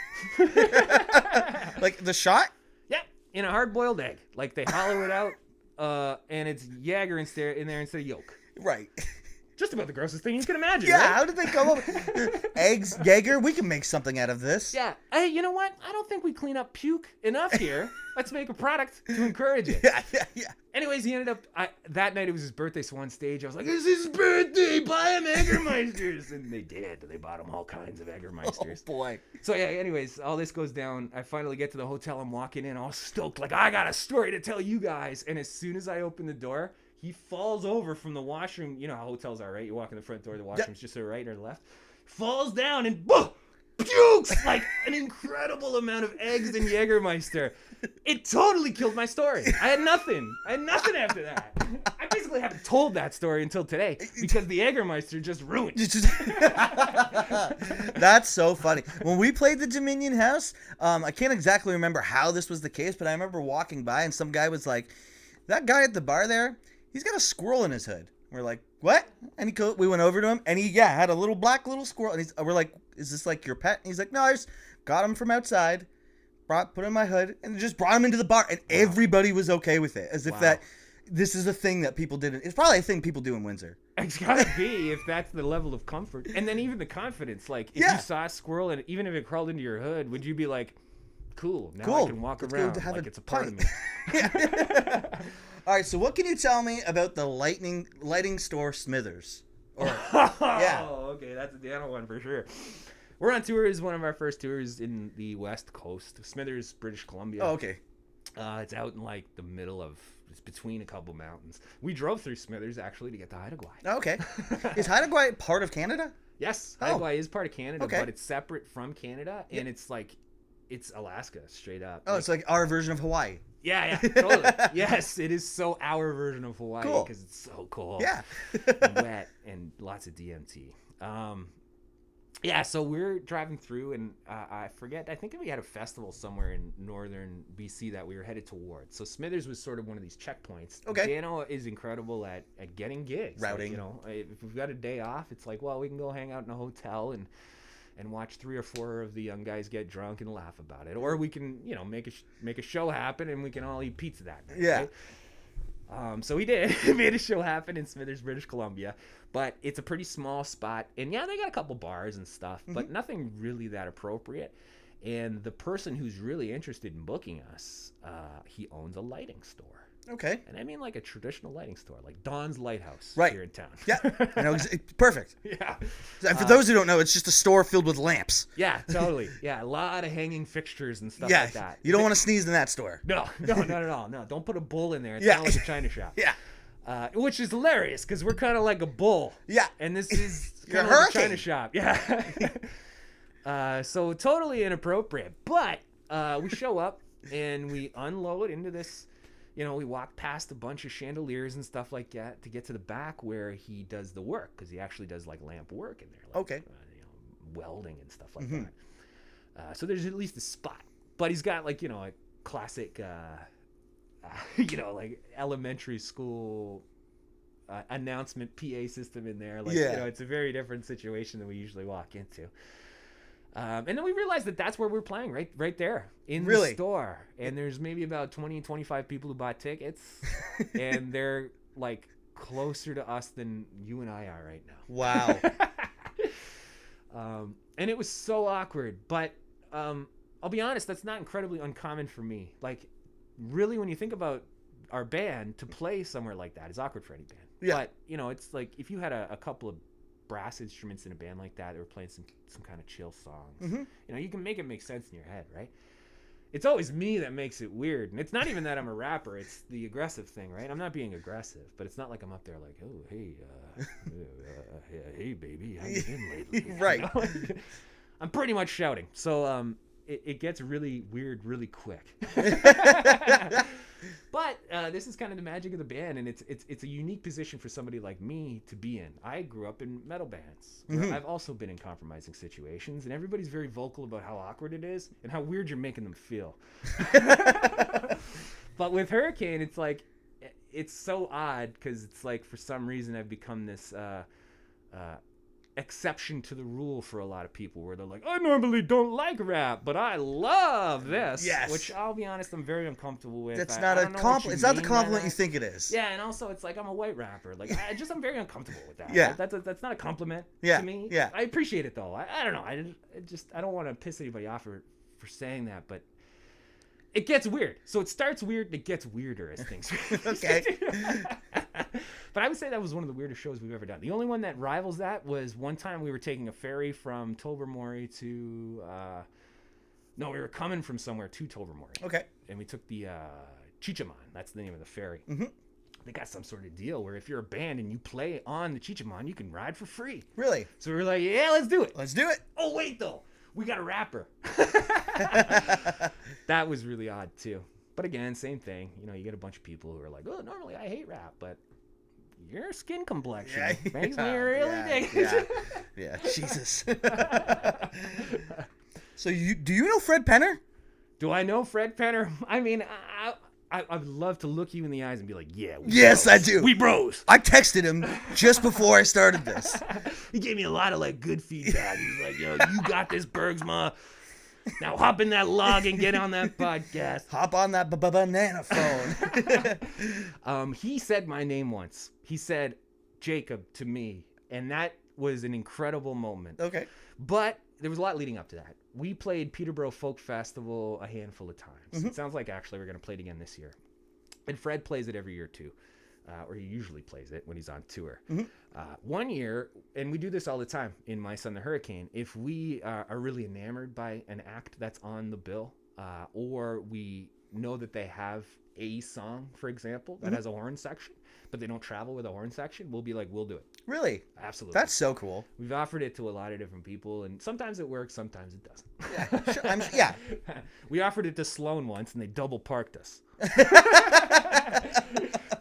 Like the shot? Yep, in a hard-boiled egg. Like they hollow it out, and it's Jäger in there instead of yolk. Right. Just about the grossest thing you can imagine, Yeah, right? how did they come up with eggs, Jaeger? We can make something out of this. Yeah. Hey, you know what? I don't think we clean up puke enough here. Let's make a product to encourage it. Yeah. Anyways, he ended up, that night it was his birthday, so on stage I was like, it's his birthday, buy him Eggermeisters. And they did. They bought him all kinds of Eggermeisters. Oh, boy. So yeah, anyways, all this goes down. I finally get to the hotel. I'm walking in all stoked, like, I got a story to tell you guys. And as soon as I open the door, he falls over from the washroom. You know how hotels are, right? You walk in the front door, the washroom's just to the right or the left. Falls down and pukes like an incredible amount of eggs and Jägermeister. It totally killed my story. I had nothing after that. I basically haven't told that story until today because the Jägermeister just ruined it. That's so funny. When we played the Dominion House, I can't exactly remember how this was the case, but I remember walking by and some guy was like, that guy at the bar there, he's got a squirrel in his hood. We're like, what? And we went over to him, and he had a little black little squirrel. And we're like, is this like your pet? And he's like, no, I just got him from outside, put him in my hood, and just brought him into the bar. And everybody was okay with it, as if this is a thing that people did. It's probably a thing people do in Windsor. It's gotta be if that's the level of comfort. And then even the confidence. Like, if you saw a squirrel, and even if it crawled into your hood, would you be like, cool, now I can walk around like it's a part of me. All right, so what can you tell me about the lighting store Smithers? Okay, that's a Dano one for sure. We're on tour. It's one of our first tours in the West Coast, Smithers, British Columbia. Oh, okay. It's out in like the middle of, it's between a couple mountains. We drove through Smithers actually to get to Hyderabad. Okay. Is Hyderabad part of Canada? Yes, Hyderabad is part of Canada, okay. But it's separate from Canada, and it's like, it's Alaska straight up. Oh, it's like our version of Hawaii. Yeah, totally. Yes, it is so our version of Hawaii because it's so cold. Yeah. And wet and lots of DMT. So we're driving through and I forget, I think we had a festival somewhere in northern BC that we were headed towards. So Smithers was sort of one of these checkpoints. Okay. Dano is incredible at getting gigs. Routing. Like, if we've got a day off, it's like, well, we can go hang out in a hotel and watch 3 or 4 of the young guys get drunk and laugh about it, or we can, make a show happen and we can all eat pizza that night. Yeah. Right? So we did. Made a show happen in Smithers, British Columbia, but it's a pretty small spot, and they got a couple bars and stuff, but nothing really that appropriate. And the person who's really interested in booking us, he owns a lighting store. Okay. And I mean like a traditional lighting store, like Don's Lighthouse here in town. Yeah. Perfect. Yeah. And for those who don't know, it's just a store filled with lamps. Yeah, totally. Yeah, a lot of hanging fixtures and stuff like that. You don't want to sneeze in that store. No, not at all. No, don't put a bull in there. It's not like a china shop. Yeah. Which is hilarious because we're kind of like a bull. Yeah. And this is You're kind a of like a hurricane. china shop. Yeah. So totally inappropriate. But we show up and we unload into this. We walk past a bunch of chandeliers and stuff like that to get to the back where he does the work, because he actually does like lamp work in there, like, welding and stuff like that. So there's at least a spot, but he's got like a classic, like elementary school announcement PA system in there. Like, it's a very different situation than we usually walk into. And then we realized that that's where we're playing, right there in the store. And there's maybe about 20, 25 people who bought tickets, and they're like closer to us than you and I are right now. Wow. And it was so awkward, but I'll be honest, that's not incredibly uncommon for me. Like, really, when you think about our band, to play somewhere like that is awkward for any band. Yeah. But, it's like if you had a couple of brass instruments in a band like that were playing some kind of chill songs, you can make it make sense in your head, right? It's always me that makes it weird. And it's not even that I'm a rapper. It's the aggressive thing, right? I'm not being aggressive, but it's not like I'm up there like, oh, hey, hey, baby, how you been lately? Right. I'm pretty much shouting. So it gets really weird really quick. But this is kind of the magic of the band, and it's a unique position for somebody like me to be in. I grew up in metal bands. I've also been in compromising situations, and everybody's very vocal about how awkward it is and how weird you're making them feel. But with Hurricane, it's like, it's so odd because it's like, for some reason, I've become this exception to the rule for a lot of people, where they're like, I normally don't like rap, but I love this. Yes. Which, I'll be honest, I'm very uncomfortable with. That's not a compliment. It's not the compliment you think it is. Yeah, and also it's like, I'm a white rapper. Like, I'm very uncomfortable with that. Yeah. That's not a compliment to me. Yeah. I appreciate it though. I don't know. I don't want to piss anybody off for saying that, but it gets weird. So it starts weird and it gets weirder as things. Okay. But I would say that was one of the weirdest shows we've ever done. The only one that rivals that was one time we were taking a ferry from Tobermory to... we were coming from somewhere to Tobermory. Okay. And we took the Chichaman. That's the name of the ferry. Mm-hmm. They got some sort of deal where if you're a band and you play on the Chichaman, you can ride for free. Really? So we were like, yeah, let's do it. Let's do it. Oh, wait, though. We got a rapper. That was really odd, too. But again, same thing. You get a bunch of people who are like, oh, normally I hate rap, but your skin complexion makes me really dig it. Yeah, Jesus. So do you know Fred Penner? Do I know Fred Penner? I mean, I'd love to look you in the eyes and be like, yeah, yes, bros. I do. We bros. I texted him just before I started this. He gave me a lot of good feedback. He's like, yo, you got this, Bergsma. Now hop in that log and get on that podcast. Hop on that banana phone. He said my name once. He said Jacob to me, and that was an incredible moment. Okay. But there was a lot leading up to that. We played Peterborough Folk Festival a handful of times. Mm-hmm. It sounds like actually we're going to play it again this year. And Fred plays it every year too. Or he usually plays it when he's on tour. Mm-hmm. One year, and we do this all the time in My Son the Hurricane, if we are really enamored by an act that's on the bill, or we know that they have a song, for example, that has a horn section, but they don't travel with a horn section, we'll be like, we'll do it. Really? Absolutely. That's so cool. We've offered it to a lot of different people, and sometimes it works, sometimes it doesn't. Yeah, sure, yeah. We offered it to Sloan once, and they double parked us.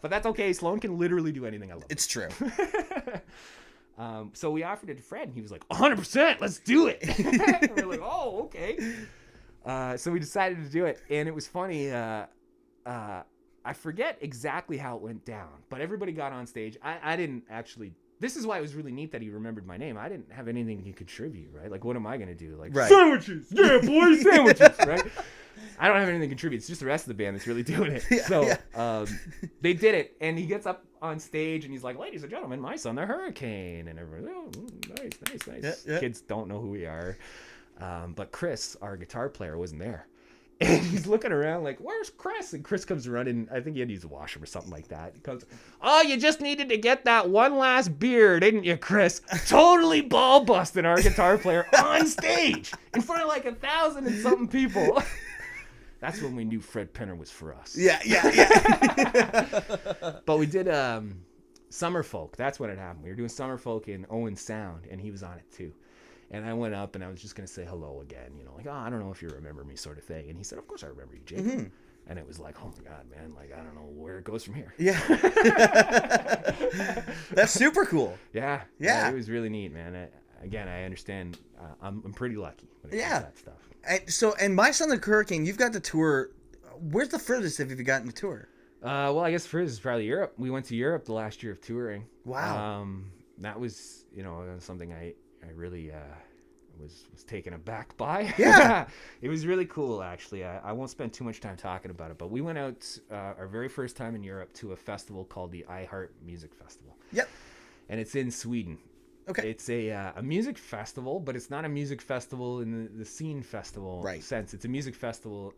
But that's okay. Sloan can literally do anything I love. It's true. So we offered it to Fred, and he was like, 100%, let's do it. We're like, oh, okay. So we decided to do it, and it was funny. I forget exactly how it went down, but everybody got on stage. I didn't actually. This is why it was really neat that he remembered my name. I didn't have anything to contribute, right? Like, what am I going to do? Like, sandwiches. Yeah, boy, sandwiches, right? I don't have anything to contribute. It's just the rest of the band that's really doing it. They did it, and he gets up on stage, and he's like, ladies and gentlemen, My Son the Hurricane. And everybody, oh, nice. Yeah. Kids don't know who we are. But Chris, our guitar player, wasn't there. And he's looking around like, where's Chris? And Chris comes running. I think he had to use the washroom or something like that. He comes, oh, you just needed to get that one last beer, didn't you, Chris? Totally ball busted our guitar player on stage in front of 1,000 and something people. That's when we knew Fred Penner was for us. Yeah. But we did Summer Folk. That's when it happened. We were doing Summer Folk in Owen Sound, and he was on it too. And I went up, and I was just going to say hello again, I don't know if you remember me sort of thing. And he said, of course I remember you, Jacob. Mm-hmm. And it was like, oh, my God, man, I don't know where it goes from here. Yeah. That's super cool. Yeah. It was really neat, man. I understand. I'm pretty lucky when it comes to that stuff. And My Son the Hurricane, you've got the tour. where's the furthest have you gotten to tour? Well, I guess first is probably Europe. We went to Europe the last year of touring. Wow. That was, something I really was taken aback by. Yeah. It was really cool, actually. I won't spend too much time talking about it, but we went out our very first time in Europe to a festival called the Iheart Music Festival. Yep. And it's in Sweden. Okay. It's a music festival, but it's not a music festival in the scene festival sense. It's a music festival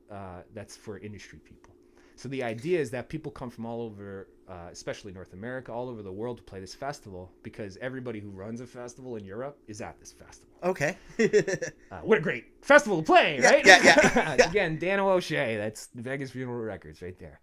that's for industry people. So the idea is that people come from all over, especially North America, all over the world to play this festival because everybody who runs a festival in Europe is at this festival. Okay. What a great festival to play, right? Yeah. Again, Dan O'Shea, that's Vegas Funeral Records right there.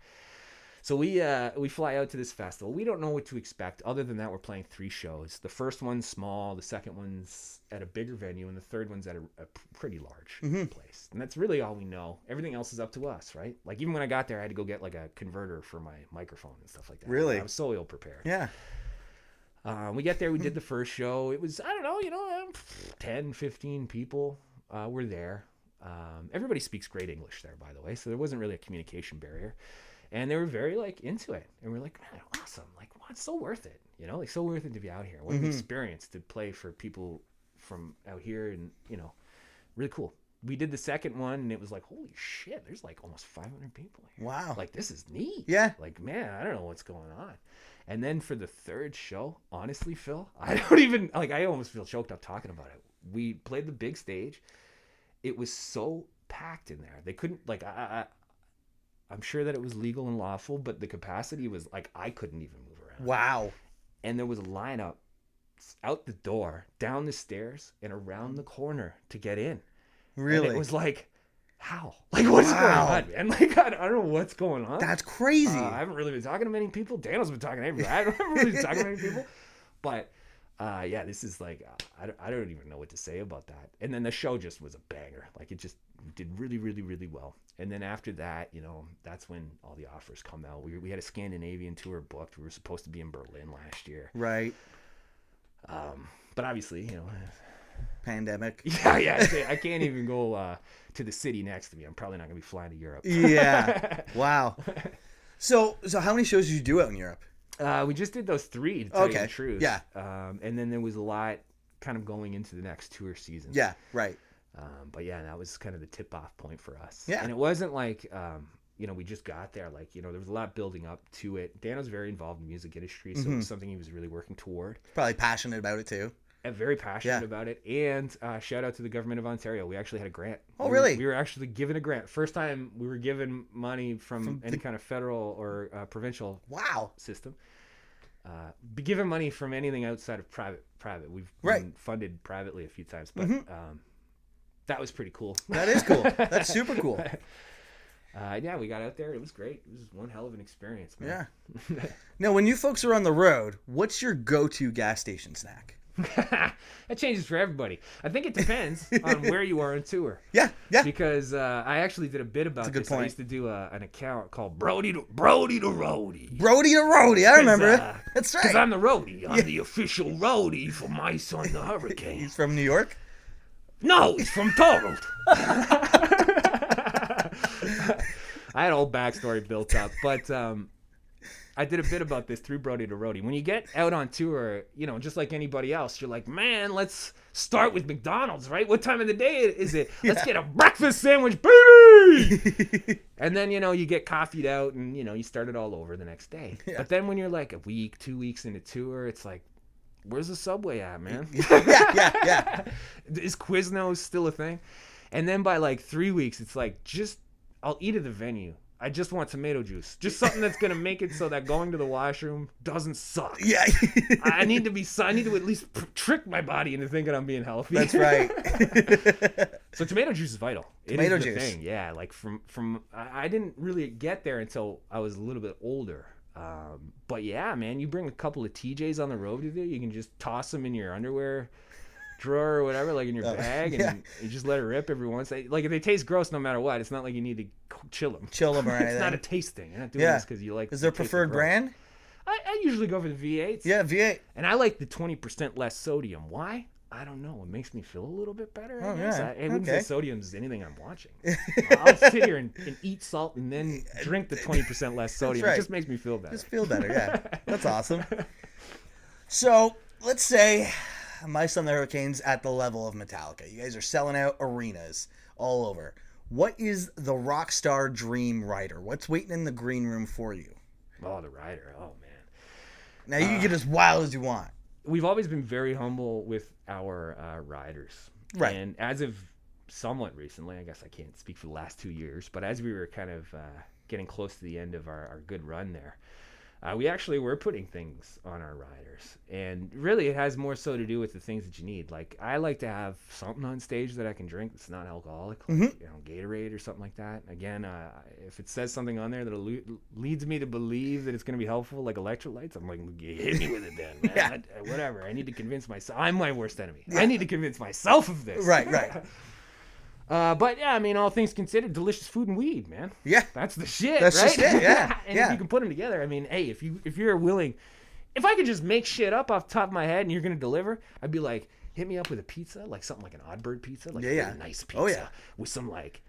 So we fly out to this festival. We don't know what to expect other than that we're playing 3 shows. The first one's small, the second one's at a bigger venue, and the third one's at a pretty large place. And that's really all we know. Everything else is up to us, right? Like even when I got there, I had to go get like a converter for my microphone and stuff like that. Really? I was so ill prepared. Yeah. We get there, we did the first show. It was, 10, 15 people were there. Everybody speaks great English there, by the way, so there wasn't really a communication barrier. And they were very into it. And we're like, man, awesome. Like, wow, it's so worth it. So worth it to be out here. What an experience to play for people from out here and, really cool. We did the second one and it was like, holy shit, there's like almost 500 people here. Wow. Like, this is neat. Yeah. Like, man, I don't know what's going on. And then for the third show, honestly, Phil, I don't even, I almost feel choked up talking about it. We played the big stage. It was so packed in there. They couldn't, I'm sure that it was legal and lawful, but the capacity was I couldn't even move around. Wow. And there was a lineup out the door, down the stairs, and around the corner to get in. Really? And it was how? What's going on, man? I don't know what's going on. That's crazy. I haven't really been talking to many people. Daniel's been talking to everybody. I haven't really been talking to many people. But, this is I don't even know what to say about that. And then the show just was a banger. It just did really, really, really well. And then after that, that's when all the offers come out. We had a Scandinavian tour booked. We were supposed to be in Berlin last year. Right. But obviously, Pandemic. Yeah. I can't even go to the city next to me. I'm probably not going to be flying to Europe. Yeah. Wow. So how many shows did you do out in Europe? We just did those 3, to tell you the truth. Yeah. And then there was a lot kind of going into the next tour season. Yeah, right. But yeah, that was kind of the tip-off point for us. Yeah. And it wasn't we just got there. There was a lot building up to it. Dan was very involved in the music industry, so it was something he was really working toward. Probably passionate about it too. Very passionate about it. And shout out to the government of Ontario. We actually had a grant. Oh, really? We were actually given a grant. First time we were given money from any kind of federal or provincial system. Be given money from anything outside of private. We've been funded privately a few times, but that was pretty cool. That is cool. That's super cool. We got out there. It was great. It was one hell of an experience, man. Yeah. Now, when you folks are on the road, what's your go-to gas station snack? That changes for everybody. I think it depends on where you are on tour. Yeah. Because I actually did a bit about That's a good this. point. I used to do an account called Brody to Roadie. Brody the Roadie. I remember it. That's right. Because I'm the roadie. I'm the official roadie for my son, the Hurricane. He's from New York? No, he's from Toronto. I had a whole backstory built up, but I did a bit about this through Brody to Roadie. When you get out on tour, just like anybody else, you're like, man, let's start with McDonald's, right? What time of the day is it? Let's get a breakfast sandwich, baby! And then, you get coffeeed out and, you start it all over the next day. Yeah. But then when you're a week, 2 weeks into tour, it's like, where's the Subway at, man? Yeah. Is Quiznos still a thing? And then by 3 weeks, it's I'll eat at the venue. I just want tomato juice. Just something that's going to make it so that going to the washroom doesn't suck. Yeah. I need to at least trick my body into thinking I'm being healthy. That's right. So tomato juice is vital. Tomato it is the juice. thing. Yeah, I didn't really get there until I was a little bit older. But yeah, man, you bring a couple of TJs on the road with you. You can just toss them in your underwear drawer or whatever, in your bag, and you just let it rip every once. If they taste gross, no matter what, it's not like you need to chill them. Or anything. It's not a taste thing. You're not doing this because you like. Is there a preferred brand? I usually go for the V8s. Yeah, V8. And I like the 20% less sodium. Why? I don't know. It makes me feel a little bit better. Oh, I guess. yeah. I wouldn't Okay. say sodium's anything I'm watching. I'll sit here and eat salt and then drink the 20% less sodium. right. It just makes me feel better. Just feel better, yeah. That's awesome. So, let's say My Son the Hurricane's at the level of Metallica. You guys are selling out arenas all over. What is the rock star dream rider? What's waiting in the green room for you? Oh, the rider. Oh, man. Now, you can get as wild as you want. We've always been very humble with our riders. Right. And as of somewhat recently, I guess I can't speak for the last 2 years, but as we were kind of getting close to the end of our good run there, we actually were putting things on our riders. And really, it has more so to do with the things that you need. Like, I like to have something on stage that I can drink that's not alcoholic, like Gatorade or something like that. Again, if it says something on there that leads me to believe that it's going to be helpful, like electrolytes, I'm like, hit me with it then, man. Whatever. I need to convince myself. I'm my worst enemy. I need to convince myself of this. Right. But yeah, I mean, all things considered, delicious food and weed, man. Yeah. That's the shit, That's right? the shit, yeah. And if you can put them together, I mean, hey, if you're willing, if I could just make shit up off the top of my head and you're gonna deliver, I'd be like, hit me up with a pizza, like something like an Oddbird pizza, like a really nice pizza with some like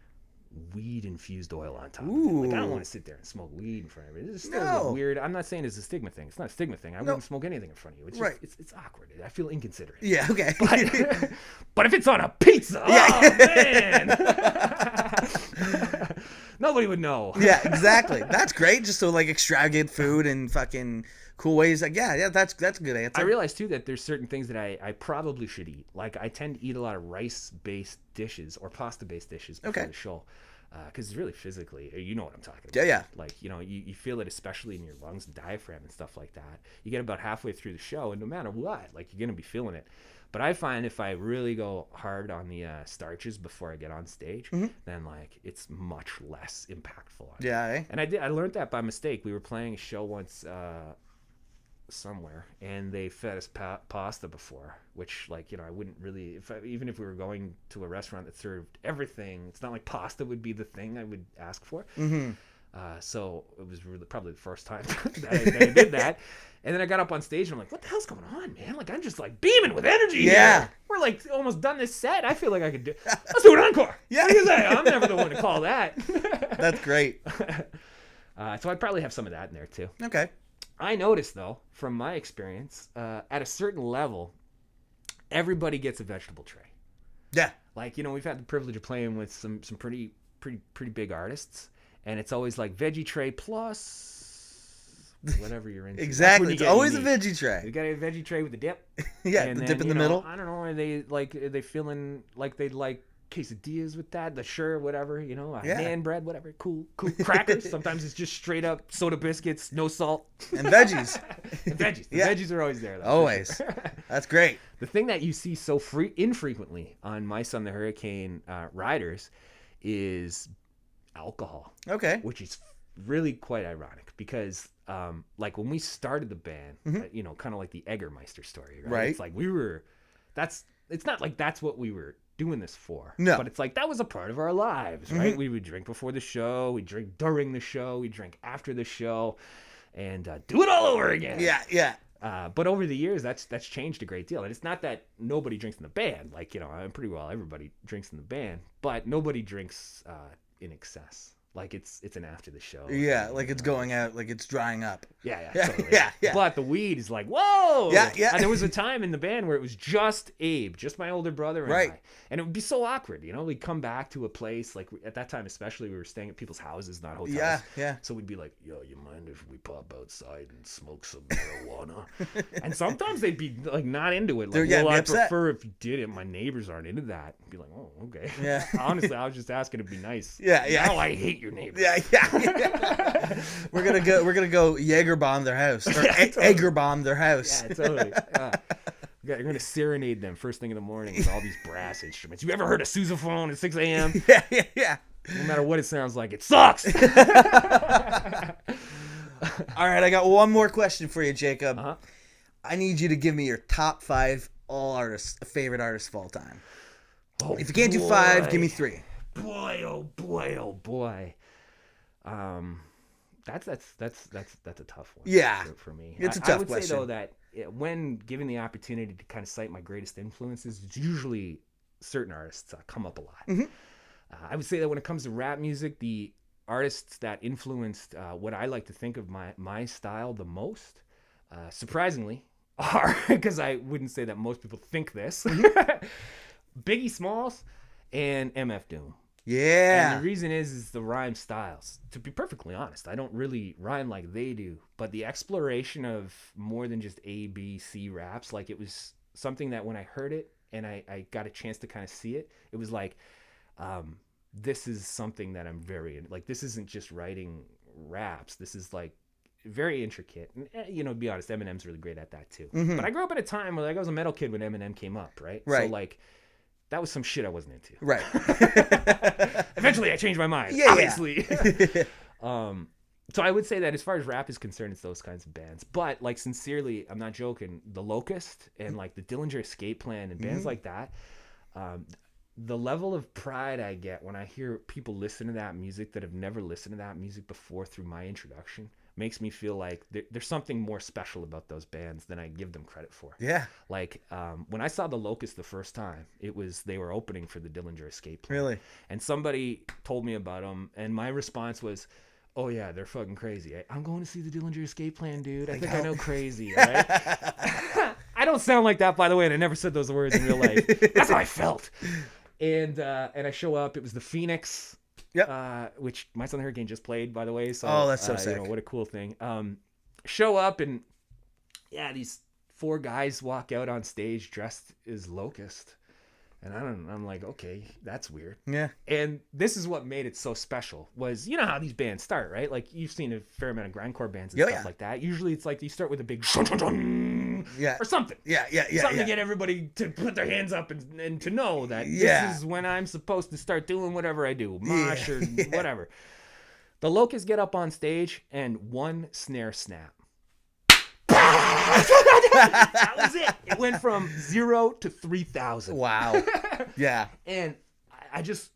weed infused oil on top. Ooh. Like, I don't want to sit there and smoke weed in front of me. This is still a weird. I'm not saying it's a stigma thing. It's not a stigma thing. I wouldn't smoke anything in front of you. It's just, it's awkward. I feel inconsiderate. Yeah, okay. But if it's on a pizza, oh man, nobody would know. Yeah, exactly. That's great. Just so like extravagant food and fucking cool ways. Like, yeah, that's a good answer. I realize too that there's certain things that I probably should eat. Like, I tend to eat a lot of rice-based dishes or pasta-based dishes before the show. Because it's really physically, you know what I'm talking about. Yeah. Like, you know, you feel it especially in your lungs and diaphragm and stuff like that. You get about halfway through the show, and no matter what, like, you're going to be feeling it. But I find if I really go hard on the starches before I get on stage, then, like, it's much less impactful on me. Yeah, And I learned that by mistake. We were playing a show once somewhere, and they fed us pasta before, which, like, you know, I wouldn't really, even if we were going to a restaurant that served everything, it's not like pasta would be the thing I would ask for. So it was really probably the first time that I did that. And then I got up on stage and I'm like, what the hell's going on, man? Like, I'm just like beaming with energy here. We're like almost done this set. I feel like I could do, let's do an encore. Yeah. What do you say? I'm never the one to call that. That's great. So I'd probably have some of that in there too. Okay. I noticed, though, from my experience, at a certain level, everybody gets a vegetable tray. Yeah. Like, you know, we've had the privilege of playing with some pretty big artists, and it's always like veggie tray plus whatever you're into. Exactly. It's always a veggie tray. You got a veggie tray with the dip. Yeah, and the then, dip in the know, middle. I don't know. Are they feeling like they'd like quesadillas with that? The sure, whatever, you know, naan bread, whatever. Cool. Crackers. Sometimes it's just straight up soda biscuits, no salt. And veggies. And veggies. The veggies are always there, though. Always. That's great. The thing that you see so infrequently on My Son the Hurricane riders is alcohol. Okay. Which is really quite ironic because, like, when we started the band, you know, kind of like the Eggermeister story, right? It's like it's not like that's what we were doing this for. No. But it's like that was a part of our lives, right? We would drink before the show, we drink during the show, we drink after the show, and do it all over again. Yeah. But over the years, that's changed a great deal. And it's not that nobody drinks in the band. Like, you know, pretty well everybody drinks in the band, but nobody drinks in excess. Like it's an after the show. Yeah, like it's going out, like it's drying up. Yeah, totally. Yeah. But the weed is like, whoa. Yeah. And there was a time in the band where it was just Abe, just my older brother and I. And it would be so awkward, you know? We'd come back to a place, like at that time especially, we were staying at people's houses, not hotels. Yeah. So we'd be like, yo, you mind if we pop outside and smoke some marijuana? And sometimes they'd be like not into it. Like, well, I prefer if you did it. My neighbors aren't into that. I'd be like, oh, okay. Yeah. Honestly, I was just asking to be nice. Yeah. Now I hate your neighbors. Yeah. We're gonna go Eggerbomb their house. Or Eggerbomb their house. Yeah, totally. You're gonna serenade them first thing in the morning with all these brass instruments. You ever heard a sousaphone at 6 a.m.? Yeah. No matter what it sounds like, it sucks. All right, I got one more question for you, Jacob. I need you to give me your top 5 favorite artists of all time. If you can't do 5, give me 3. Boy, oh boy, oh boy. That's a tough one. Yeah. For me. It's a I tough would question. say though that when given the opportunity to kind of cite my greatest influences, it's usually certain artists come up a lot. Mhm. I would say that when it comes to rap music, the artists that influenced what I like to think of my style the most, surprisingly, are, because I wouldn't say that most people think this, Biggie Smalls and MF Doom. Yeah. And the reason is the rhyme styles. To be perfectly honest, I don't really rhyme like they do, but the exploration of more than just A, B, C raps, like it was something that when I heard it and I got a chance to kind of see it, it was like, this is something that I'm very, like, this isn't just writing raps. This is like very intricate. And, to be honest, Eminem's really great at that too. Mhm. But I grew up at a time where, like, I was a metal kid when Eminem came up, right? Right. So, like, that was some shit I wasn't into. Right. Eventually, I changed my mind. Yeah, obviously. So I would say that as far as rap is concerned, it's those kinds of bands. But, like, sincerely, I'm not joking. The Locust and, like, the Dillinger Escape Plan and bands like that, the level of pride I get when I hear people listen to that music that have never listened to that music before through my introduction makes me feel like there's something more special about those bands than I give them credit for. Yeah. Like, when I saw the Locust the first time, they were opening for the Dillinger Escape Plan. Really? And somebody told me about them, and my response was, oh yeah, they're fucking crazy. I'm going to see the Dillinger Escape Plan, dude. I think I know crazy, right? I don't sound like that, by the way, and I never said those words in real life. That's how I felt. And I show up. It was the Phoenix, which My Son the Hurricane just played, by the way. So, that's so sick. What a cool thing. Show up, and yeah, these 4 guys walk out on stage dressed as Locust. And I'm like, okay, that's weird. Yeah. And this is what made it so special was, you know how these bands start, right? Like, you've seen a fair amount of grindcore bands and stuff like that. Usually it's like you start with a big or something. Yeah. Something to get everybody to put their hands up and to know that this is when I'm supposed to start doing whatever I do, mosh or whatever. The Locusts get up on stage and one snare snap. That was it. It went from 0 to 3,000. Wow. Yeah. And I just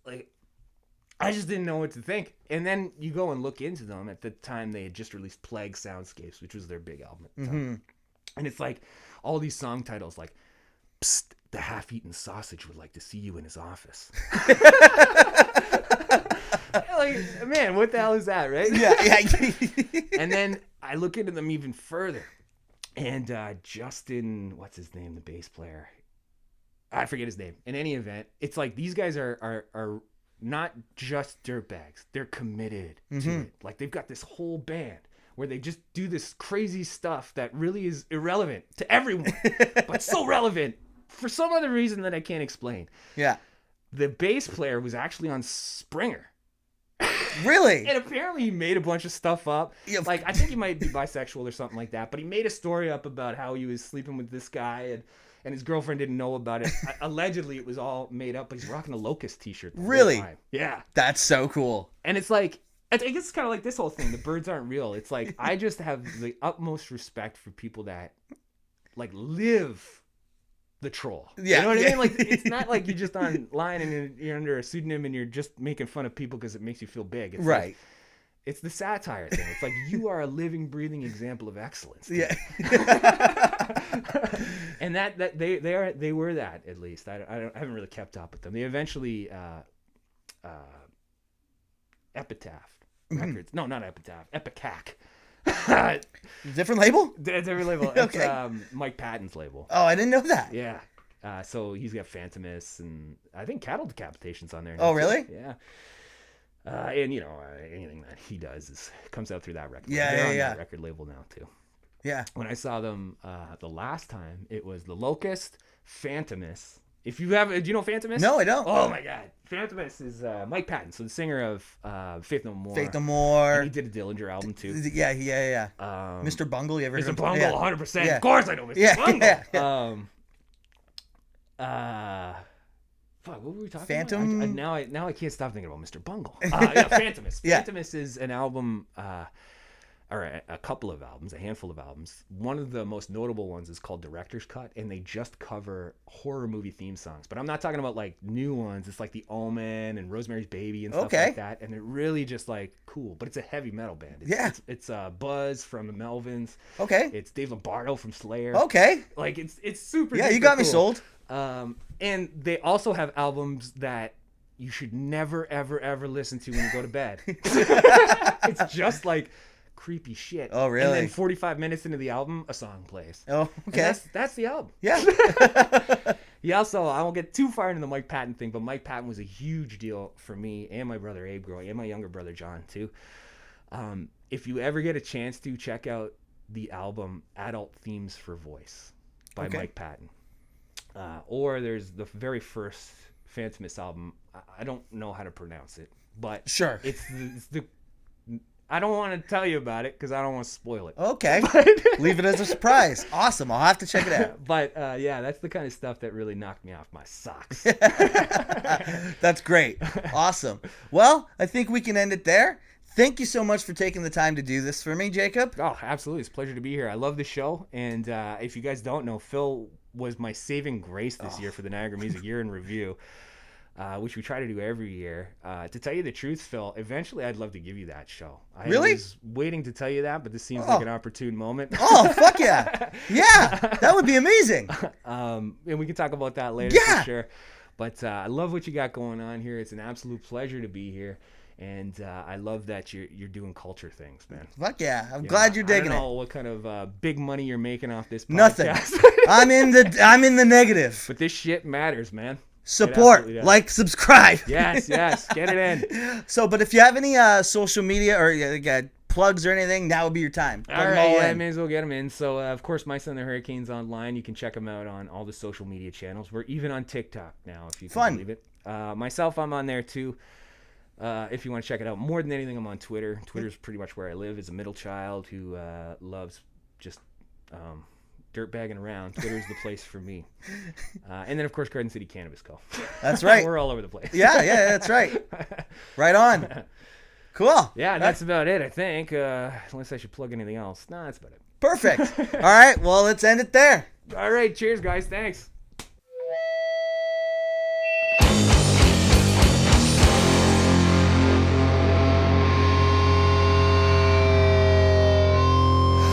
didn't know what to think. And then you go and look into them. At the time, they had just released Plague Soundscapes, which was their big album at the time. And it's like all these song titles, like, Psst, the half-eaten sausage would like to see you in his office. Like, man, what the hell is that, right? Yeah. And then I look into them even further. And Justin, what's his name, the bass player? I forget his name. In any event, it's like these guys are not just dirtbags. They're committed to it. Like, they've got this whole band where they just do this crazy stuff that really is irrelevant to everyone, but so relevant for some other reason that I can't explain. Yeah. The bass player was actually on Springer. Really? And apparently he made a bunch of stuff up. Yeah. Like, I think he might be bisexual or something like that, but he made a story up about how he was sleeping with this guy and his girlfriend didn't know about it. Allegedly, it was all made up, but he's rocking a Locust t-shirt the whole time. Yeah. That's so cool. And it's like, I guess it's kind of like this whole thing. The birds aren't real. It's like, I just have the utmost respect for people that, like, live the troll. Yeah. You know what I mean? Like, it's not like you're just online and you're under a pseudonym and you're just making fun of people because it makes you feel big. It's right. Like, it's the satire thing. It's like, you are a living, breathing example of excellence. Yeah. And that they were that, at least. I haven't really kept up with them. They eventually Epitaph Records. No, not Epitaph. Epicac. Different label? Different label. Okay. It's Mike Patton's label. Oh, I didn't know that. Yeah. So he's got Phantomus and I think Cattle Decapitation's on there. Oh, really? Yeah. And anything that he does comes out through that record. Yeah, They're on yeah. that record label now too. Yeah. When I saw them the last time, it was the Locust, Phantomus. If you have, do you know Phantomus? No, I don't. Oh my God, Phantomus is Mike Patton, so the singer of Faith No More. Faith No More. And he did a Dillinger album too. Yeah. Mr. Bungle, you ever heard Mr. of Bungle, him? 100%. Yeah. Of course I know Mr. Yeah, Bungle. yeah. Fuck, what were we talking Phantom? about? Now I can't stop thinking about Mr. Bungle. Yeah, Phantomus. Yeah. Phantomus is an album or a couple of albums, a handful of albums. One of the most notable ones is called Director's Cut, and they just cover horror movie theme songs. But I'm not talking about like new ones. It's like The Omen and Rosemary's Baby and stuff like that. And they're really just like cool. But it's a heavy metal band. It's Buzz from the Melvins. Okay. It's Dave Lombardo from Slayer. Okay. Like it's super. Yeah, you got cool. me sold. And they also have albums that you should never, ever, ever listen to when you go to bed. It's just like creepy shit. Oh, really? And then 45 minutes into the album, a song plays. Oh, okay. And that's the album. Yeah. He also, I won't get too far into the Mike Patton thing, but Mike Patton was a huge deal for me and my brother Abe growing, and my younger brother John too. If you ever get a chance to, check out the album Adult Themes for Voice by Mike Patton. Or there's the very first Phantomus album. I don't know how to pronounce it, but sure, it's the I don't want to tell you about it because I don't want to spoil it. Okay. Leave it as a surprise. Awesome. I'll have to check it out. But yeah, that's the kind of stuff that really knocked me off my socks. That's great. Awesome. Well, I think we can end it there. Thank you so much for taking the time to do this for me, Jacob. Oh, absolutely. It's a pleasure to be here. I love the show. And if you guys don't know, Phill was my saving grace this year for the Niagara Music Year in Review. Which we try to do every year. To tell you the truth, Phill, eventually I'd love to give you that show. I was waiting to tell you that, but this seems like an opportune moment. Oh, fuck yeah. Yeah, that would be amazing. And we can talk about that later for sure. But I love what you got going on here. It's an absolute pleasure to be here. And I love that you're doing culture things, man. Fuck yeah. I'm glad you're digging it. I don't know what kind of big money you're making off this podcast. Nothing. I'm in the negative. But this shit matters, man. Support, like, subscribe. Yes, get it in. So, but if you have any social media or plugs or anything, now would be your time. All right, I may as well get them in. So, of course, My Son the Hurricane's online. You can check them out on all the social media channels. We're even on TikTok now, if you can believe it. Myself, I'm on there too. If you want to check it out. More than anything, I'm on Twitter. Twitter's pretty much where I live as a middle child who loves just dirtbagging around. Twitter's the place for me. And then, of course, Garden City Cannabis Co. That's right. We're all over the place. Yeah, that's right. Right on. Cool. Yeah, that's about it, I think. Unless I should plug anything else. No, that's about it. Perfect. All right, well, let's end it there. All right, cheers, guys. Thanks.